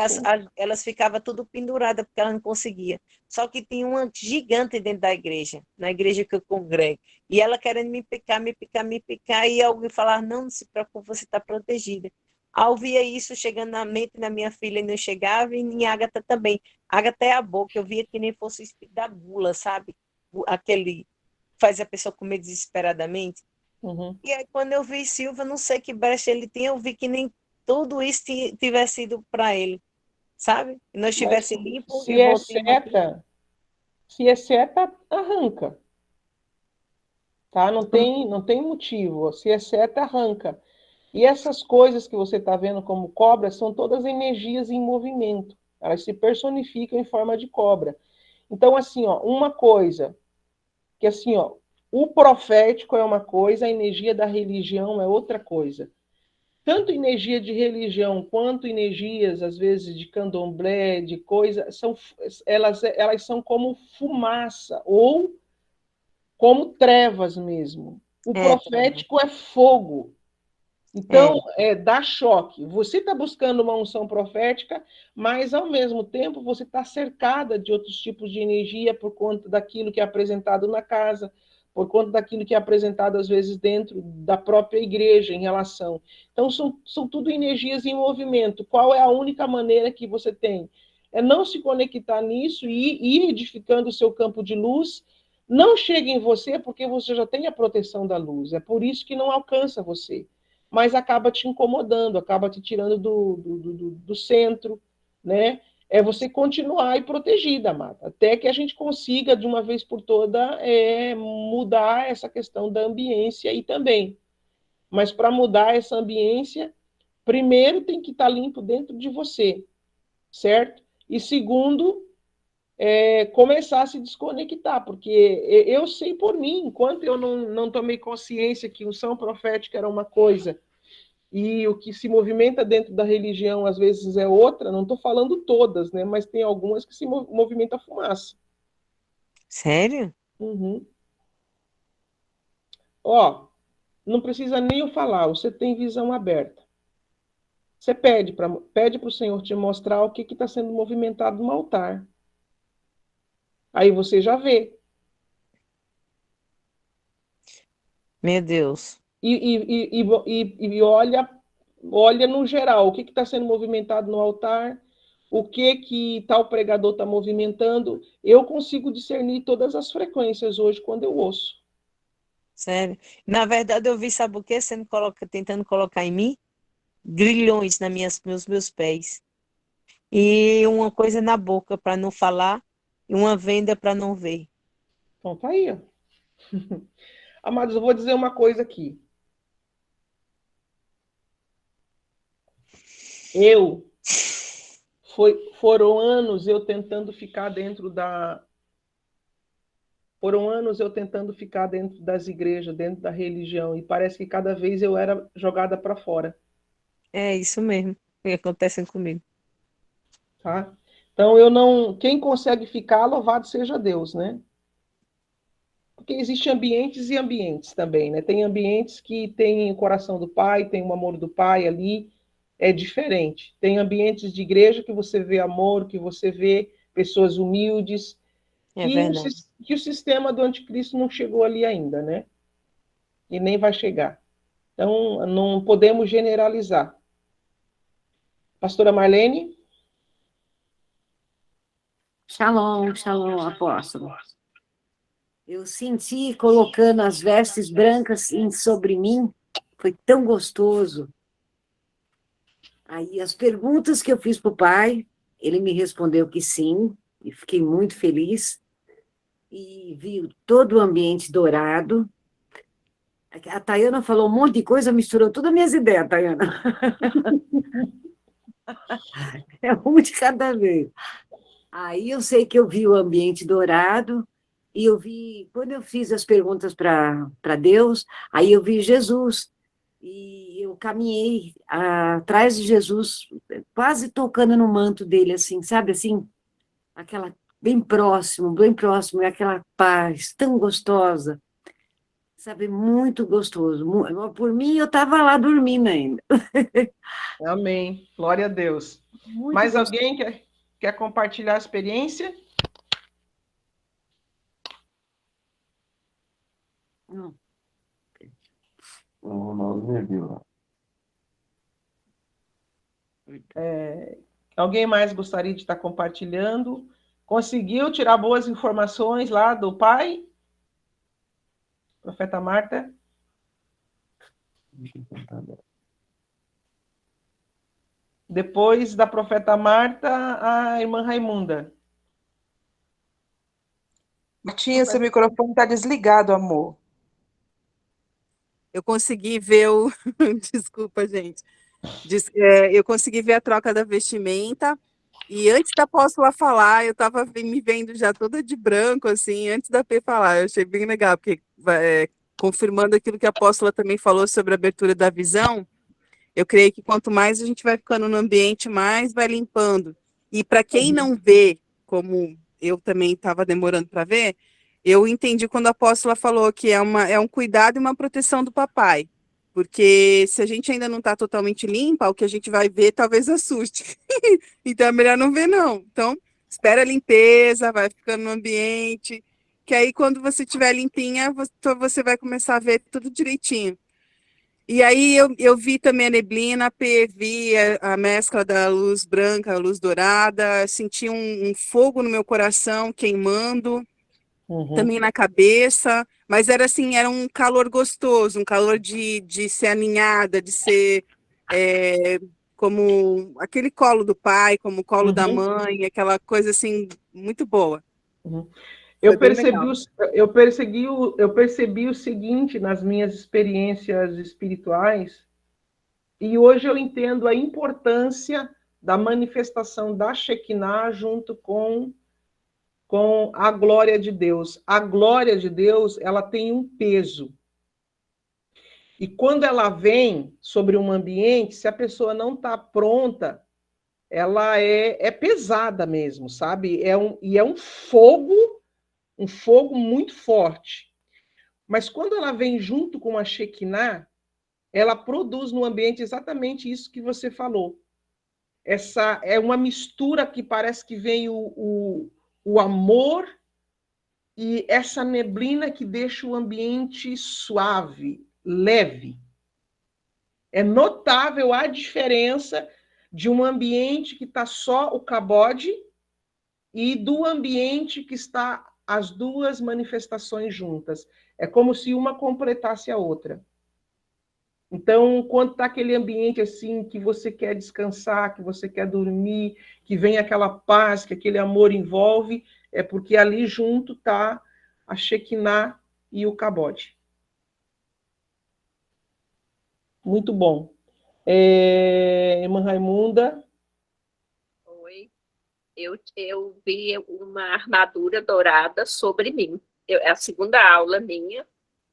elas ficavam tudo penduradas porque elas não conseguiam. Só que tinha uma gigante dentro da igreja, na igreja que eu congrego. E ela querendo me picar, me picar, me picar. E alguém falar: não, não se preocupe, você está protegida. Ao via isso chegando na mente da minha filha e não chegava, e em Agatha também. Agatha é a boca, eu via que nem fosse o espírito da gula, sabe? Aquele faz a pessoa comer desesperadamente. Uhum. E aí, quando eu vi Silva, não sei que brecha ele tinha, eu vi que nem tudo isso tivesse sido para ele, sabe? E nós Mas tivesse limpo e se é voltemos aqui. se é seta, arranca, tá? Não tem motivo. Se é seta, arranca. E essas coisas que você está vendo como cobra são todas energias em movimento. Elas se personificam em forma de cobra. Então, assim, ó, uma coisa que assim, ó, o profético é uma coisa, a energia da religião é outra coisa. Tanto energia de religião quanto energias, às vezes, de candomblé, de coisa, elas são como fumaça ou como trevas mesmo. O É, Trevor. profético é fogo. Então, É, dá choque. Você está buscando uma unção profética, mas, ao mesmo tempo, você está cercada de outros tipos de energia por conta daquilo que é apresentado na casa, por conta daquilo que é apresentado, às vezes, dentro da própria igreja em relação. Então, são tudo energias em movimento. Qual é a única maneira que você tem? É não se conectar nisso e ir edificando o seu campo de luz. Não chega em você porque você já tem a proteção da luz. É por isso que não alcança você, mas acaba te incomodando, acaba te tirando do centro, né? É você continuar aí protegida, amada, até que a gente consiga, de uma vez por toda, mudar essa questão da ambiência aí também. Mas para mudar essa ambiência, primeiro tem que estar limpo dentro de você, certo? E segundo, começar a se desconectar, porque eu sei por mim, enquanto eu não tomei consciência que unção profética era uma coisa e o que se movimenta dentro da religião às vezes é outra, não estou falando todas, né? Mas tem algumas que se movimenta a fumaça. sério? Uhum. Ó, não precisa nem eu falar, você tem visão aberta. Você pede para o Senhor te mostrar o que está sendo movimentado no altar. Aí você já vê. Meu Deus. E olha no geral, o que está sendo movimentado no altar, o que tal pregador está movimentando. Eu consigo discernir todas as frequências hoje quando eu ouço. Sério. Na verdade, eu vi, sabe o quê? Tentando colocar em mim grilhões nos meus pés. E uma coisa na boca para não falar e uma venda para não ver. Então tá aí, ó. Amados, eu vou dizer uma coisa aqui. Eu foram anos eu tentando ficar dentro da foram anos eu tentando ficar dentro das igrejas, dentro da religião, e parece que cada vez eu era jogada para fora, É isso mesmo que acontece comigo. tá? Então eu não, quem consegue ficar, louvado seja Deus, né? Porque existem ambientes e ambientes também, né? Tem ambientes que tem o coração do pai, tem o amor do pai ali, é diferente. Tem ambientes de igreja que você vê amor, que você vê pessoas humildes, É verdade. que o sistema do anticristo não chegou ali ainda, né? E nem vai chegar. Então, não podemos generalizar. Pastora Marlene? Shalom, shalom, apóstolo. Eu senti colocando as vestes brancas sobre mim, foi tão gostoso. Aí as perguntas que eu fiz para o pai, ele me respondeu que sim, e fiquei muito feliz. E vi todo o ambiente dourado. A Tayana falou um monte de coisa, misturou todas as minhas ideias, Tayana. É um de cada vez. Aí eu sei que eu vi o ambiente dourado, e eu vi, quando eu fiz as perguntas para Deus, aí eu vi Jesus, e eu caminhei atrás de Jesus, quase tocando no manto dele, assim, sabe, assim, aquela, bem próximo, e aquela paz tão gostosa, sabe, muito gostoso. Por mim, eu estava lá dormindo ainda. Amém. Glória a Deus. Muito Mais gostoso. alguém quer compartilhar a experiência? Não, não, não viu. Alguém mais gostaria de estar compartilhando? Conseguiu tirar boas informações lá do pai? Profeta Marta? Depois da profeta Marta, a irmã Raimunda. Martinha, seu microfone está desligado, amor. Eu consegui ver o. Desculpa, gente. Eu consegui ver a troca da vestimenta. E antes da apóstola falar, eu estava me vendo já toda de branco, assim, antes da P falar. Eu achei bem legal, porque confirmando aquilo que a apóstola também falou sobre a abertura da visão, eu creio que quanto mais a gente vai ficando no ambiente, mais vai limpando. E para quem não vê, como eu também estava demorando para ver, eu entendi quando a apóstola falou que é um cuidado e uma proteção do papai. Porque se a gente ainda não está totalmente limpa, o que a gente vai ver talvez assuste. Então é melhor não ver, não. Então, espera a limpeza, vai ficando no ambiente, que aí quando você estiver limpinha, você vai começar a ver tudo direitinho. E aí eu vi também a neblina, vi a mescla da luz branca, a luz dourada, senti um fogo no meu coração queimando, também na cabeça, mas era assim, era um calor gostoso, um calor de ser aninhada, de ser como aquele colo do pai, como o colo da mãe, aquela coisa assim, muito boa. Eu percebi o seguinte nas minhas experiências espirituais, e hoje eu entendo a importância da manifestação da Shekinah junto com a glória de Deus. A glória de Deus, ela tem um peso. E quando ela vem sobre um ambiente, se a pessoa não está pronta, ela é pesada mesmo, sabe? E é um fogo muito forte. Mas quando ela vem junto com a Shekinah, ela produz no ambiente exatamente isso que você falou. Essa é uma mistura que parece que vem o amor e essa neblina que deixa o ambiente suave, leve. É notável a diferença de um ambiente que está só o cabode e do ambiente que está as duas manifestações juntas. É como se uma completasse a outra. Então, quando está aquele ambiente assim que você quer descansar, que você quer dormir, que vem aquela paz, que aquele amor envolve, é porque ali junto está a Shekinah e o cabode. Muito bom. Irmã Raimunda? Oi. Eu vi uma armadura dourada sobre mim. É a segunda aula minha.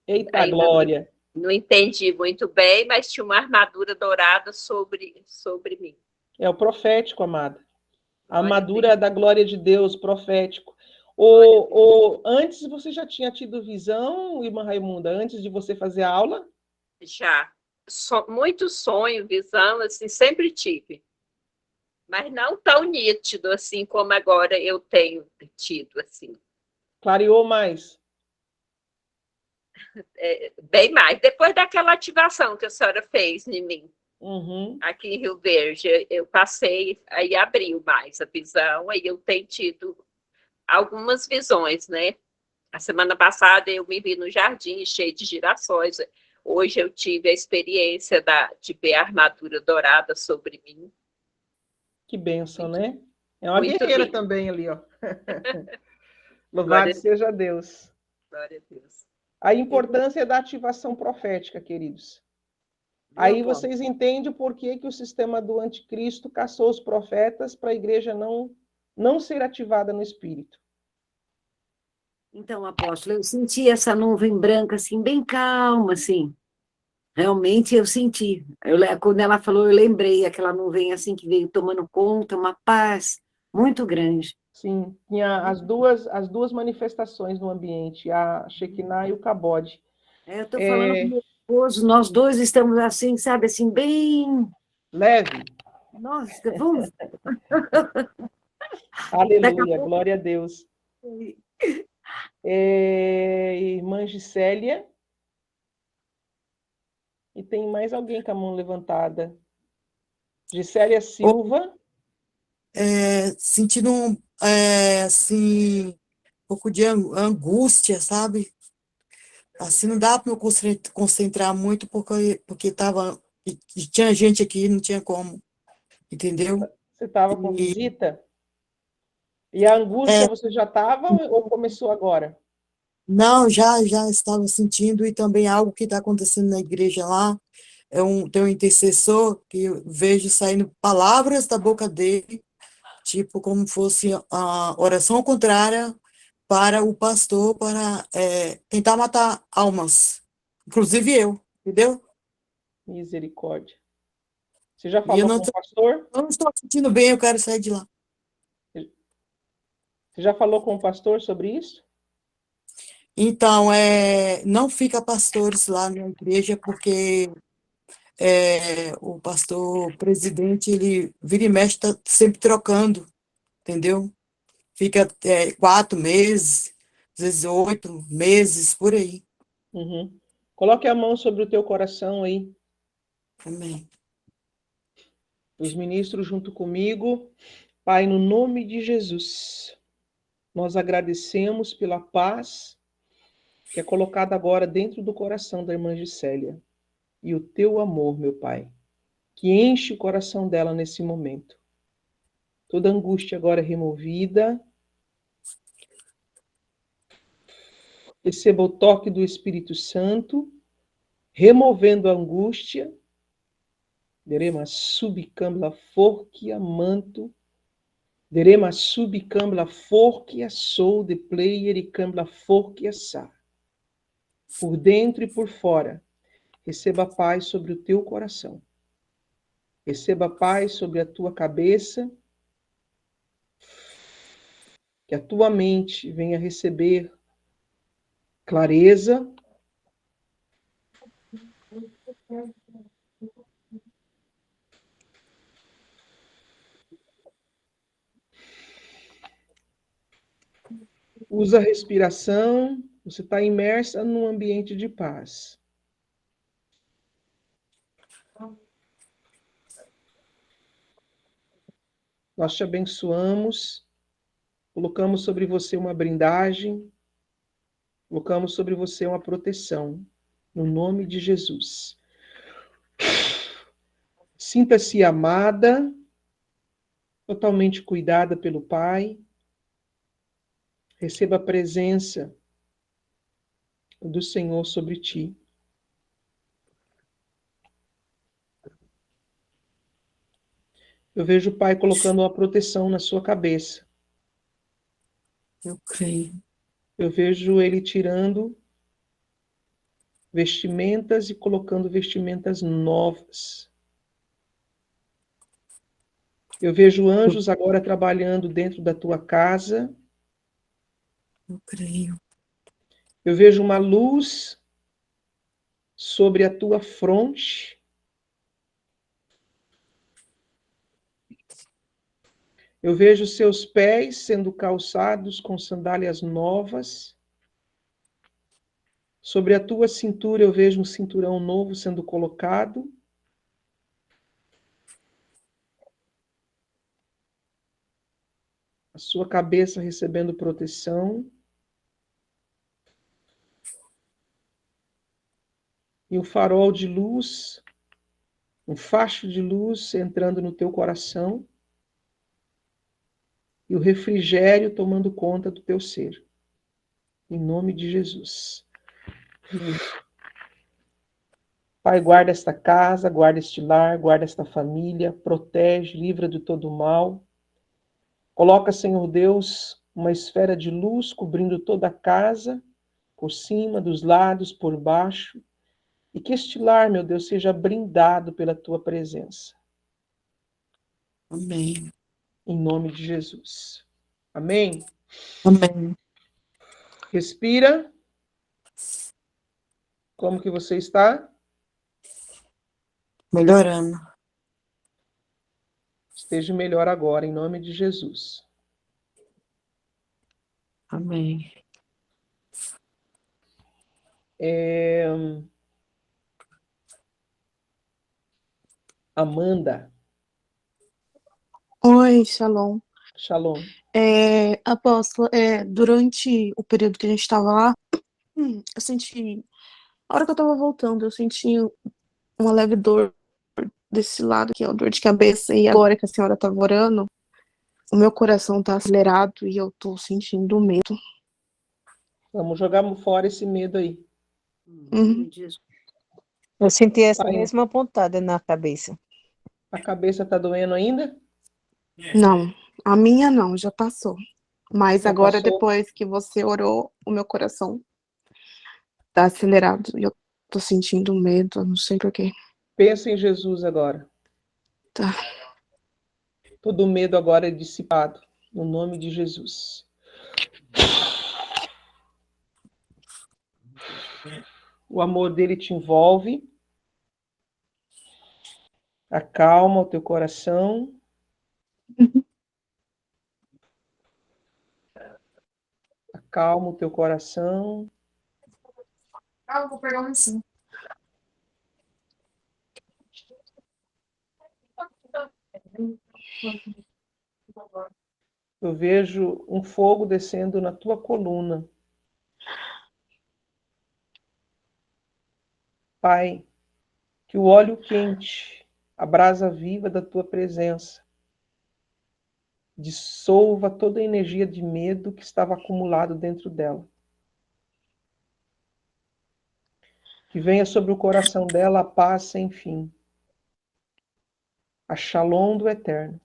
Eita, glória! Não entendi muito bem, mas tinha uma armadura dourada sobre mim. É o profético, amada. A armadura da glória de Deus, profético. Antes você já tinha tido visão, irmã Raimunda, antes de você fazer a aula? Já. Muito sonho, visão, assim, sempre tive. Mas não tão nítido assim como agora eu tenho tido, assim. Clareou mais? Bem mais. Depois daquela ativação que a senhora fez em mim, aqui em Rio Verde, eu passei, aí abriu mais a visão, aí eu tenho tido algumas visões, né? A semana passada eu me vi no jardim cheio de girassóis. Hoje eu tive a experiência de ver a armadura dourada sobre mim. Que bênção, né? É uma guerreira lindo. Também ali, ó. Louvado seja Deus. Glória a Deus. A importância da ativação profética, queridos. Aí vocês entendem por que o sistema do anticristo caçou os profetas para a igreja não ser ativada no espírito. Então, apóstolo, eu senti essa nuvem branca, assim, bem calma, assim. Realmente eu senti. Quando ela falou, eu lembrei aquela nuvem, assim, que veio tomando conta, uma paz muito grande. Sim, tinha as duas manifestações no ambiente, a Shekinah e o cabode. Eu estou falando com meu esposo, nós dois estamos assim, sabe, assim, bem... Leve. Nossa, vamos... Aleluia, glória a Deus. Irmã Gisélia. E tem mais alguém com a mão levantada. Gisélia Silva. Sentindo assim, um pouco de angústia, sabe? Assim, não dá para eu concentrar muito, porque tinha gente aqui, não tinha como, entendeu? Você estava com visita? E a angústia você já estava ou começou agora? Não, já estava sentindo, e também algo que está acontecendo na igreja lá, tem um intercessor que eu vejo saindo palavras da boca dele, tipo como fosse a oração contrária para o pastor, para tentar matar almas, inclusive eu, entendeu? Misericórdia. Você já E eu falou com o pastor? não estou sentindo bem, eu quero sair de lá. Você já falou com o pastor sobre isso? Então, não fica pastores lá na igreja, porque o pastor presidente, ele vira e mexe, está sempre trocando, entendeu? Fica 4 meses, às vezes 8 meses, por aí. Uhum. Coloque a mão sobre o teu coração aí. Amém. Os ministros junto comigo. Pai, no nome de Jesus, nós agradecemos pela paz que é colocada agora dentro do coração da irmã Gisélia. E o teu amor, meu Pai, que enche o coração dela nesse momento. Toda angústia agora é removida. Receba o toque do Espírito Santo, removendo a angústia. Derema subcambla forquia manto. Derema subcambla forquia sou de player e cambla forquia sa. Por dentro e por fora, receba paz sobre o teu coração. Receba paz sobre a tua cabeça. Que a tua mente venha receber clareza. Usa a respiração. Você está imersa num ambiente de paz. Nós te abençoamos. Colocamos sobre você uma brindagem. Colocamos sobre você uma proteção. No nome de Jesus. Sinta-se amada, totalmente cuidada pelo Pai. Receba a presença do Senhor sobre ti. Eu vejo o Pai colocando uma proteção na sua cabeça. Eu creio. Eu vejo Ele tirando vestimentas e colocando vestimentas novas. Eu vejo anjos agora trabalhando dentro da tua casa. Eu creio. Eu vejo uma luz sobre a tua fronte. Eu vejo seus pés sendo calçados com sandálias novas. Sobre a tua cintura eu vejo um cinturão novo sendo colocado. A sua cabeça recebendo proteção. E um farol de luz, um facho de luz entrando no teu coração. E o refrigério tomando conta do teu ser. Em nome de Jesus. Pai, guarda esta casa, guarda este lar, guarda esta família, protege, livra de todo o mal. Coloca, Senhor Deus, uma esfera de luz cobrindo toda a casa, por cima, dos lados, por baixo, e que este lar, meu Deus, seja brindado pela tua presença. Amém. Em nome de Jesus. Amém? Amém. Respira. Como que você está? Melhorando. Esteja melhor agora, em nome de Jesus. Amém. Amanda, Oi, Shalom. Shalom. Apóstolo, durante o período que a gente estava lá, eu senti, a hora que eu estava voltando, eu senti uma leve dor desse lado, que é a dor de cabeça, e agora que a senhora estava orando, o meu coração está acelerado e eu estou sentindo medo. Vamos jogar fora esse medo aí. Eu senti essa Pai, mesma pontada na cabeça. a cabeça está doendo ainda? Não, a minha não, já passou. Mas Já agora, passou? depois que você orou, o meu coração está acelerado e eu estou sentindo medo, eu não sei porquê. Pensa em Jesus agora. Tá. Todo medo agora é dissipado, no nome de Jesus. O amor dele te envolve. Acalma o teu coração. Acalma o teu coração. Eu vou pegar um sim. Eu vejo um fogo descendo na tua coluna. Pai, que o óleo quente, a brasa viva da tua presença, dissolva toda a energia de medo que estava acumulado dentro dela. Que venha sobre o coração dela a paz sem fim, a Shalom do Eterno,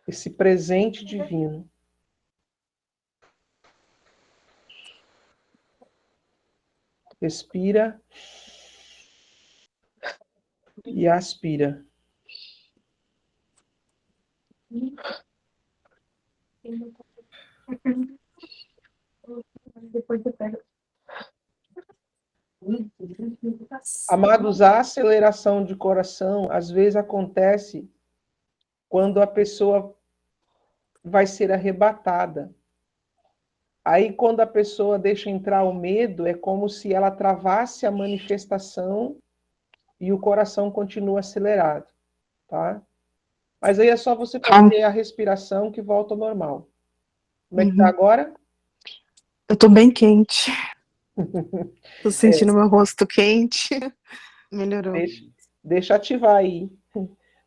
esse presente divino. Respira e aspira. Amados, a aceleração de coração às vezes acontece quando a pessoa vai ser arrebatada. Aí, quando a pessoa deixa entrar o medo, é como se ela travasse a manifestação e o coração continua acelerado, tá? Mas aí é só você fazer a respiração que volta ao normal. Como é que tá agora? Eu tô bem quente. Tô sentindo meu rosto quente. Melhorou. Deixa ativar aí.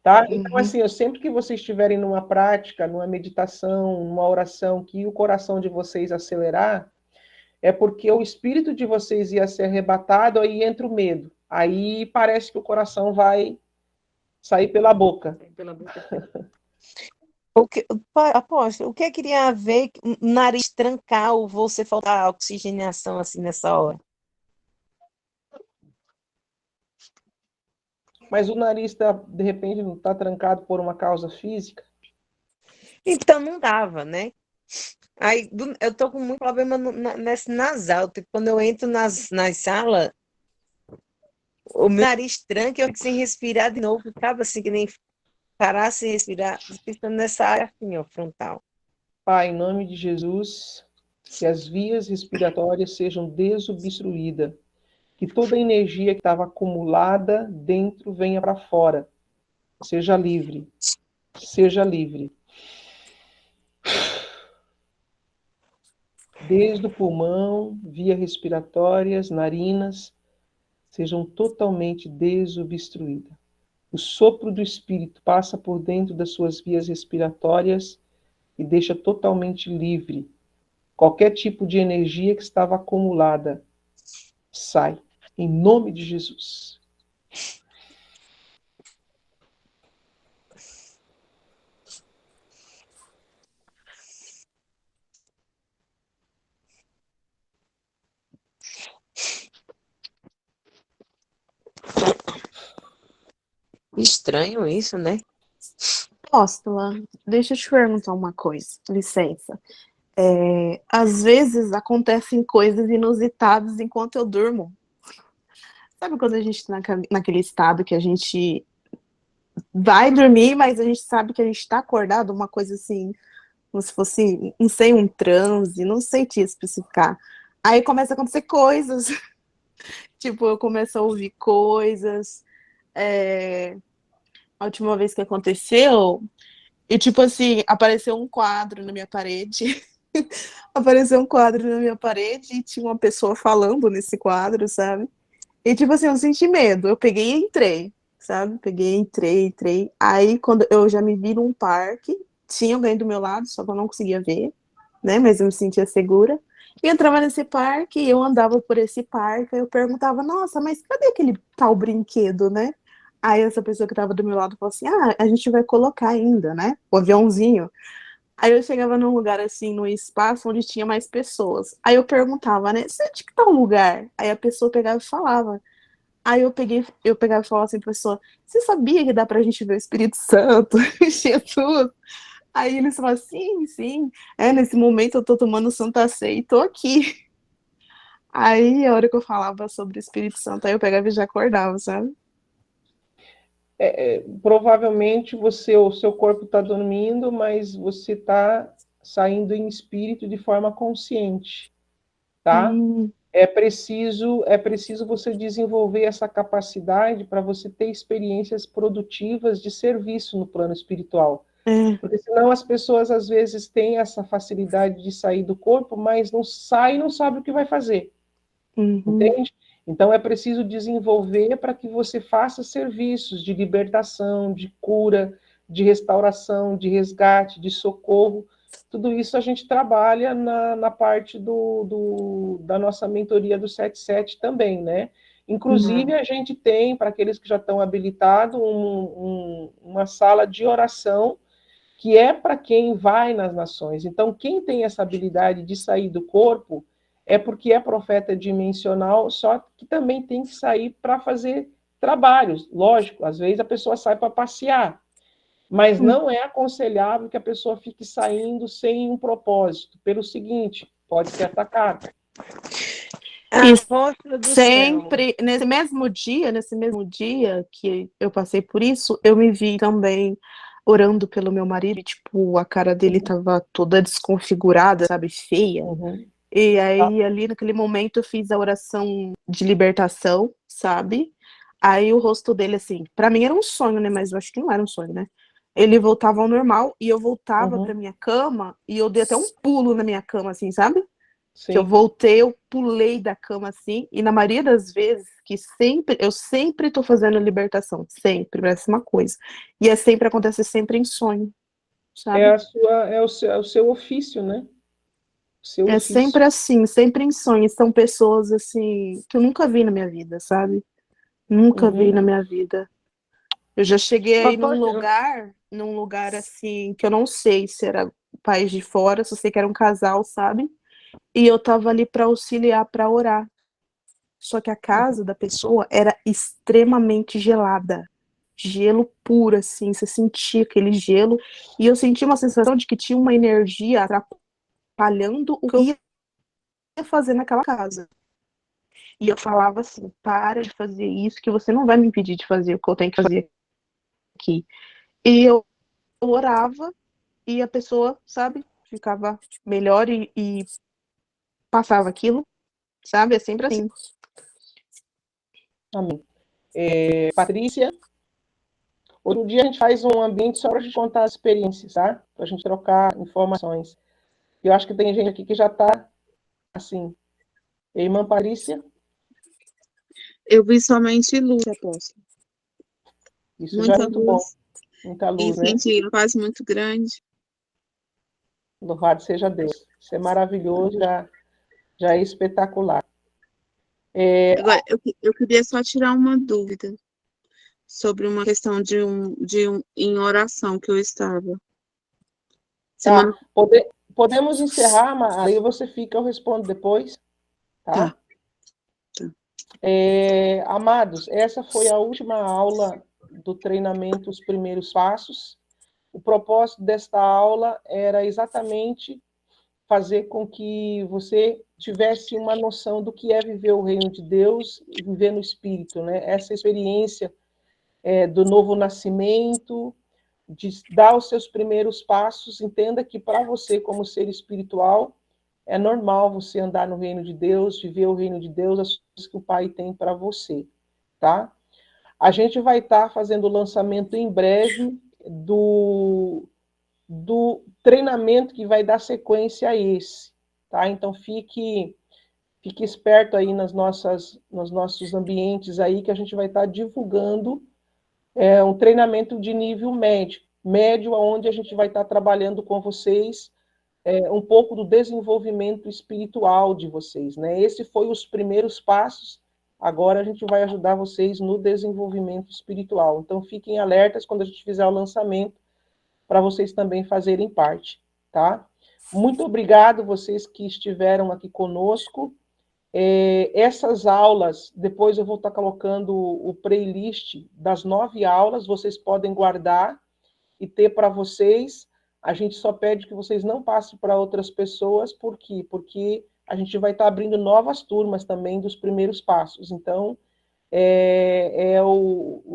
Tá? Então, assim, sempre que vocês estiverem numa prática, numa meditação, numa oração, que o coração de vocês acelerar, é porque o espírito de vocês ia ser arrebatado, aí entra o medo. Aí parece que o coração vai sair pela boca. Apóstolo, o que queria ver o nariz trancar ou você faltar oxigenação assim nessa hora? Mas o nariz, de repente, não está trancado por uma causa física? Então não dava, né? Aí eu tô com muito problema nesse nasal. Tipo, quando eu entro nas salas, o meu nariz tranca, eu fico sem respirar de novo. Ficava assim, que nem parar sem respirar, pensando nessa área assim, ó, frontal. Pai, em nome de Jesus, que as vias respiratórias sejam desobstruídas. Que toda a energia que estava acumulada dentro venha para fora. Seja livre. Seja livre. Desde o pulmão, via respiratórias, narinas, sejam totalmente desobstruídas. O sopro do Espírito passa por dentro das suas vias respiratórias e deixa totalmente livre. Qualquer tipo de energia que estava acumulada sai. Em nome de Jesus. Estranho isso, né? Apóstola, deixa eu te perguntar uma coisa, licença. Às vezes acontecem coisas inusitadas enquanto eu durmo. Sabe quando a gente está naquele estado que a gente vai dormir, mas a gente sabe que a gente está acordado, uma coisa assim, como se fosse, não sei, um transe, não sei te especificar. Aí começa a acontecer coisas, tipo, eu começo a ouvir coisas, a última vez que aconteceu, e tipo assim, apareceu um quadro na minha parede. Apareceu um quadro na minha parede e tinha uma pessoa falando nesse quadro, sabe? E tipo assim, eu senti medo. Eu peguei e entrei, sabe? Peguei, entrei. Aí quando eu já me vi num parque, tinha alguém do meu lado, só que eu não conseguia ver, né? Mas eu me sentia segura. E entrava nesse parque, eu andava por esse parque, eu perguntava, nossa, mas cadê aquele tal brinquedo, né? Aí essa pessoa que estava do meu lado falou assim, ah, a gente vai colocar ainda, né? O aviãozinho. Aí eu chegava num lugar assim, num espaço onde tinha mais pessoas. Aí eu perguntava, né, onde que tá o lugar? Aí a pessoa pegava e falava. Aí eu pegava e falava assim, pessoa, você sabia que dá pra gente ver o Espírito Santo, Jesus? Aí eles falavam, sim, sim. É, nesse momento eu tô tomando Santa Ceia e tô aqui. Aí a hora que eu falava sobre o Espírito Santo, aí eu pegava e já acordava, sabe? Provavelmente o seu corpo está dormindo, mas você está saindo em espírito de forma consciente, tá? É preciso você desenvolver essa capacidade para você ter experiências produtivas de serviço no plano espiritual. Porque senão as pessoas às vezes têm essa facilidade de sair do corpo, mas não sai e não sabe o que vai fazer. Entende? Então é preciso desenvolver para que você faça serviços de libertação, de cura, de restauração, de resgate, de socorro. Tudo isso a gente trabalha na parte da nossa mentoria do 77 também, né? Inclusive, a gente tem, para aqueles que já estão habilitados, uma sala de oração que é para quem vai nas nações. Então, quem tem essa habilidade de sair do corpo é porque é profeta dimensional, só que também tem que sair para fazer trabalhos. Lógico, às vezes a pessoa sai para passear, mas não é aconselhável que a pessoa fique saindo sem um propósito, pelo seguinte, pode ser atacada. E sempre, nesse mesmo dia que eu passei por isso, eu me vi também orando pelo meu marido, e, tipo, a cara dele tava toda desconfigurada, sabe, feia. E aí, ali naquele momento, eu fiz a oração de libertação, sabe? Aí o rosto dele, assim, pra mim era um sonho, né? Mas eu acho que não era um sonho, né? Ele voltava ao normal e eu voltava pra minha cama e eu dei até um pulo na minha cama, assim, sabe? Sim. Que eu voltei, eu pulei da cama assim, e na maioria das vezes, eu sempre tô fazendo libertação, sempre, parece uma coisa. E acontece sempre em sonho, sabe? É o seu ofício, né? Seu É ofício. sempre assim, sempre em sonho. São pessoas assim que eu nunca vi na minha vida, sabe? Nunca vi na minha vida. Eu já cheguei aí num lugar assim, que eu não sei se era país de fora, só sei que era um casal, sabe? E eu tava ali para auxiliar, para orar. Só que a casa da pessoa era extremamente gelada. Gelo puro, assim, você sentia aquele gelo. E eu sentia uma sensação de que tinha uma energia atrapalhando o que eu ia fazer naquela casa. E eu falava assim, para de fazer isso, que você não vai me impedir de fazer o que eu tenho que fazer aqui. E eu orava, e a pessoa, sabe, ficava melhor e passava aquilo, sabe? É sempre assim. Amém. Patrícia, outro dia a gente faz um ambiente só para a gente contar as experiências, tá? Para a gente trocar informações. Eu acho que tem gente aqui que já está assim. Irmã Patrícia? Eu vi somente luz, apóstolo. Isso muita já é muito luz, bom. Muita luz, e né? senti uma paz muito grande. Louvado seja Deus. Isso é maravilhoso, já é espetacular. Agora, eu queria só tirar uma dúvida sobre uma questão em oração que eu estava. Semana... Podemos encerrar, aí você fica, eu respondo depois. Tá? Amados, essa foi a última aula do treinamento Os Primeiros Passos. O propósito desta aula era exatamente fazer com que você tivesse uma noção do que é viver o reino de Deus e viver no Espírito, né? Essa experiência do novo nascimento, de dar os seus primeiros passos. Entenda que para você, como ser espiritual, é normal você andar no reino de Deus, viver o reino de Deus, as coisas que o Pai tem para você, tá? A gente vai estar fazendo o lançamento em breve do treinamento que vai dar sequência a esse, tá? Então fique esperto aí nos nossos ambientes aí, que a gente vai estar divulgando um treinamento de nível médio, onde a gente vai estar trabalhando com vocês um pouco do desenvolvimento espiritual de vocês, né? Esse foi os primeiros passos. Agora a gente vai ajudar vocês no desenvolvimento espiritual. Então fiquem alertas quando a gente fizer o lançamento, para vocês também fazerem parte, tá? Muito obrigado vocês que estiveram aqui conosco. Essas aulas, depois eu vou estar colocando o playlist das 9 aulas, vocês podem guardar e ter para vocês. A gente só pede que vocês não passem para outras pessoas. Por quê? Porque a gente vai estar abrindo novas turmas também dos primeiros passos. Então,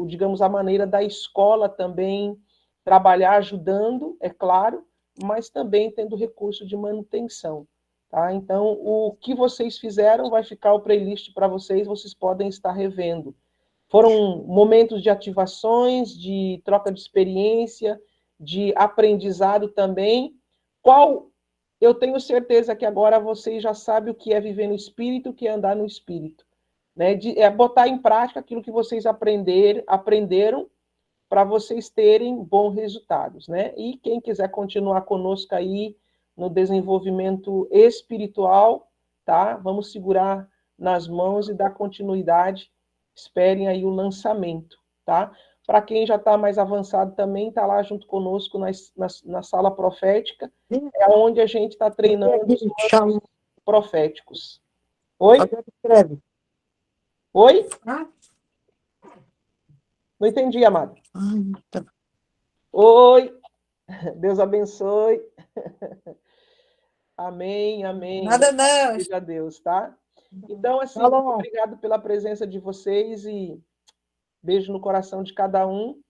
digamos, a maneira da escola também trabalhar ajudando, é claro, mas também tendo recurso de manutenção. Tá? Então, o que vocês fizeram vai ficar o playlist para vocês podem estar revendo. Foram momentos de ativações, de troca de experiência, de aprendizado também, qual eu tenho certeza que agora vocês já sabem o que é viver no Espírito, o que é andar no Espírito. Né? Botar em prática aquilo que vocês aprenderam para vocês terem bons resultados. Né? E quem quiser continuar conosco aí no desenvolvimento espiritual, tá? Vamos segurar nas mãos e dar continuidade. Esperem aí o lançamento, tá? Para quem já está mais avançado também, está lá junto conosco na sala profética, é onde a gente está treinando os proféticos. Oi? Oi? Não entendi, amado. Oi? Deus abençoe. Amém, amém. Nada não. Seja Deus, tá? Então, assim, muito obrigado pela presença de vocês e beijo no coração de cada um.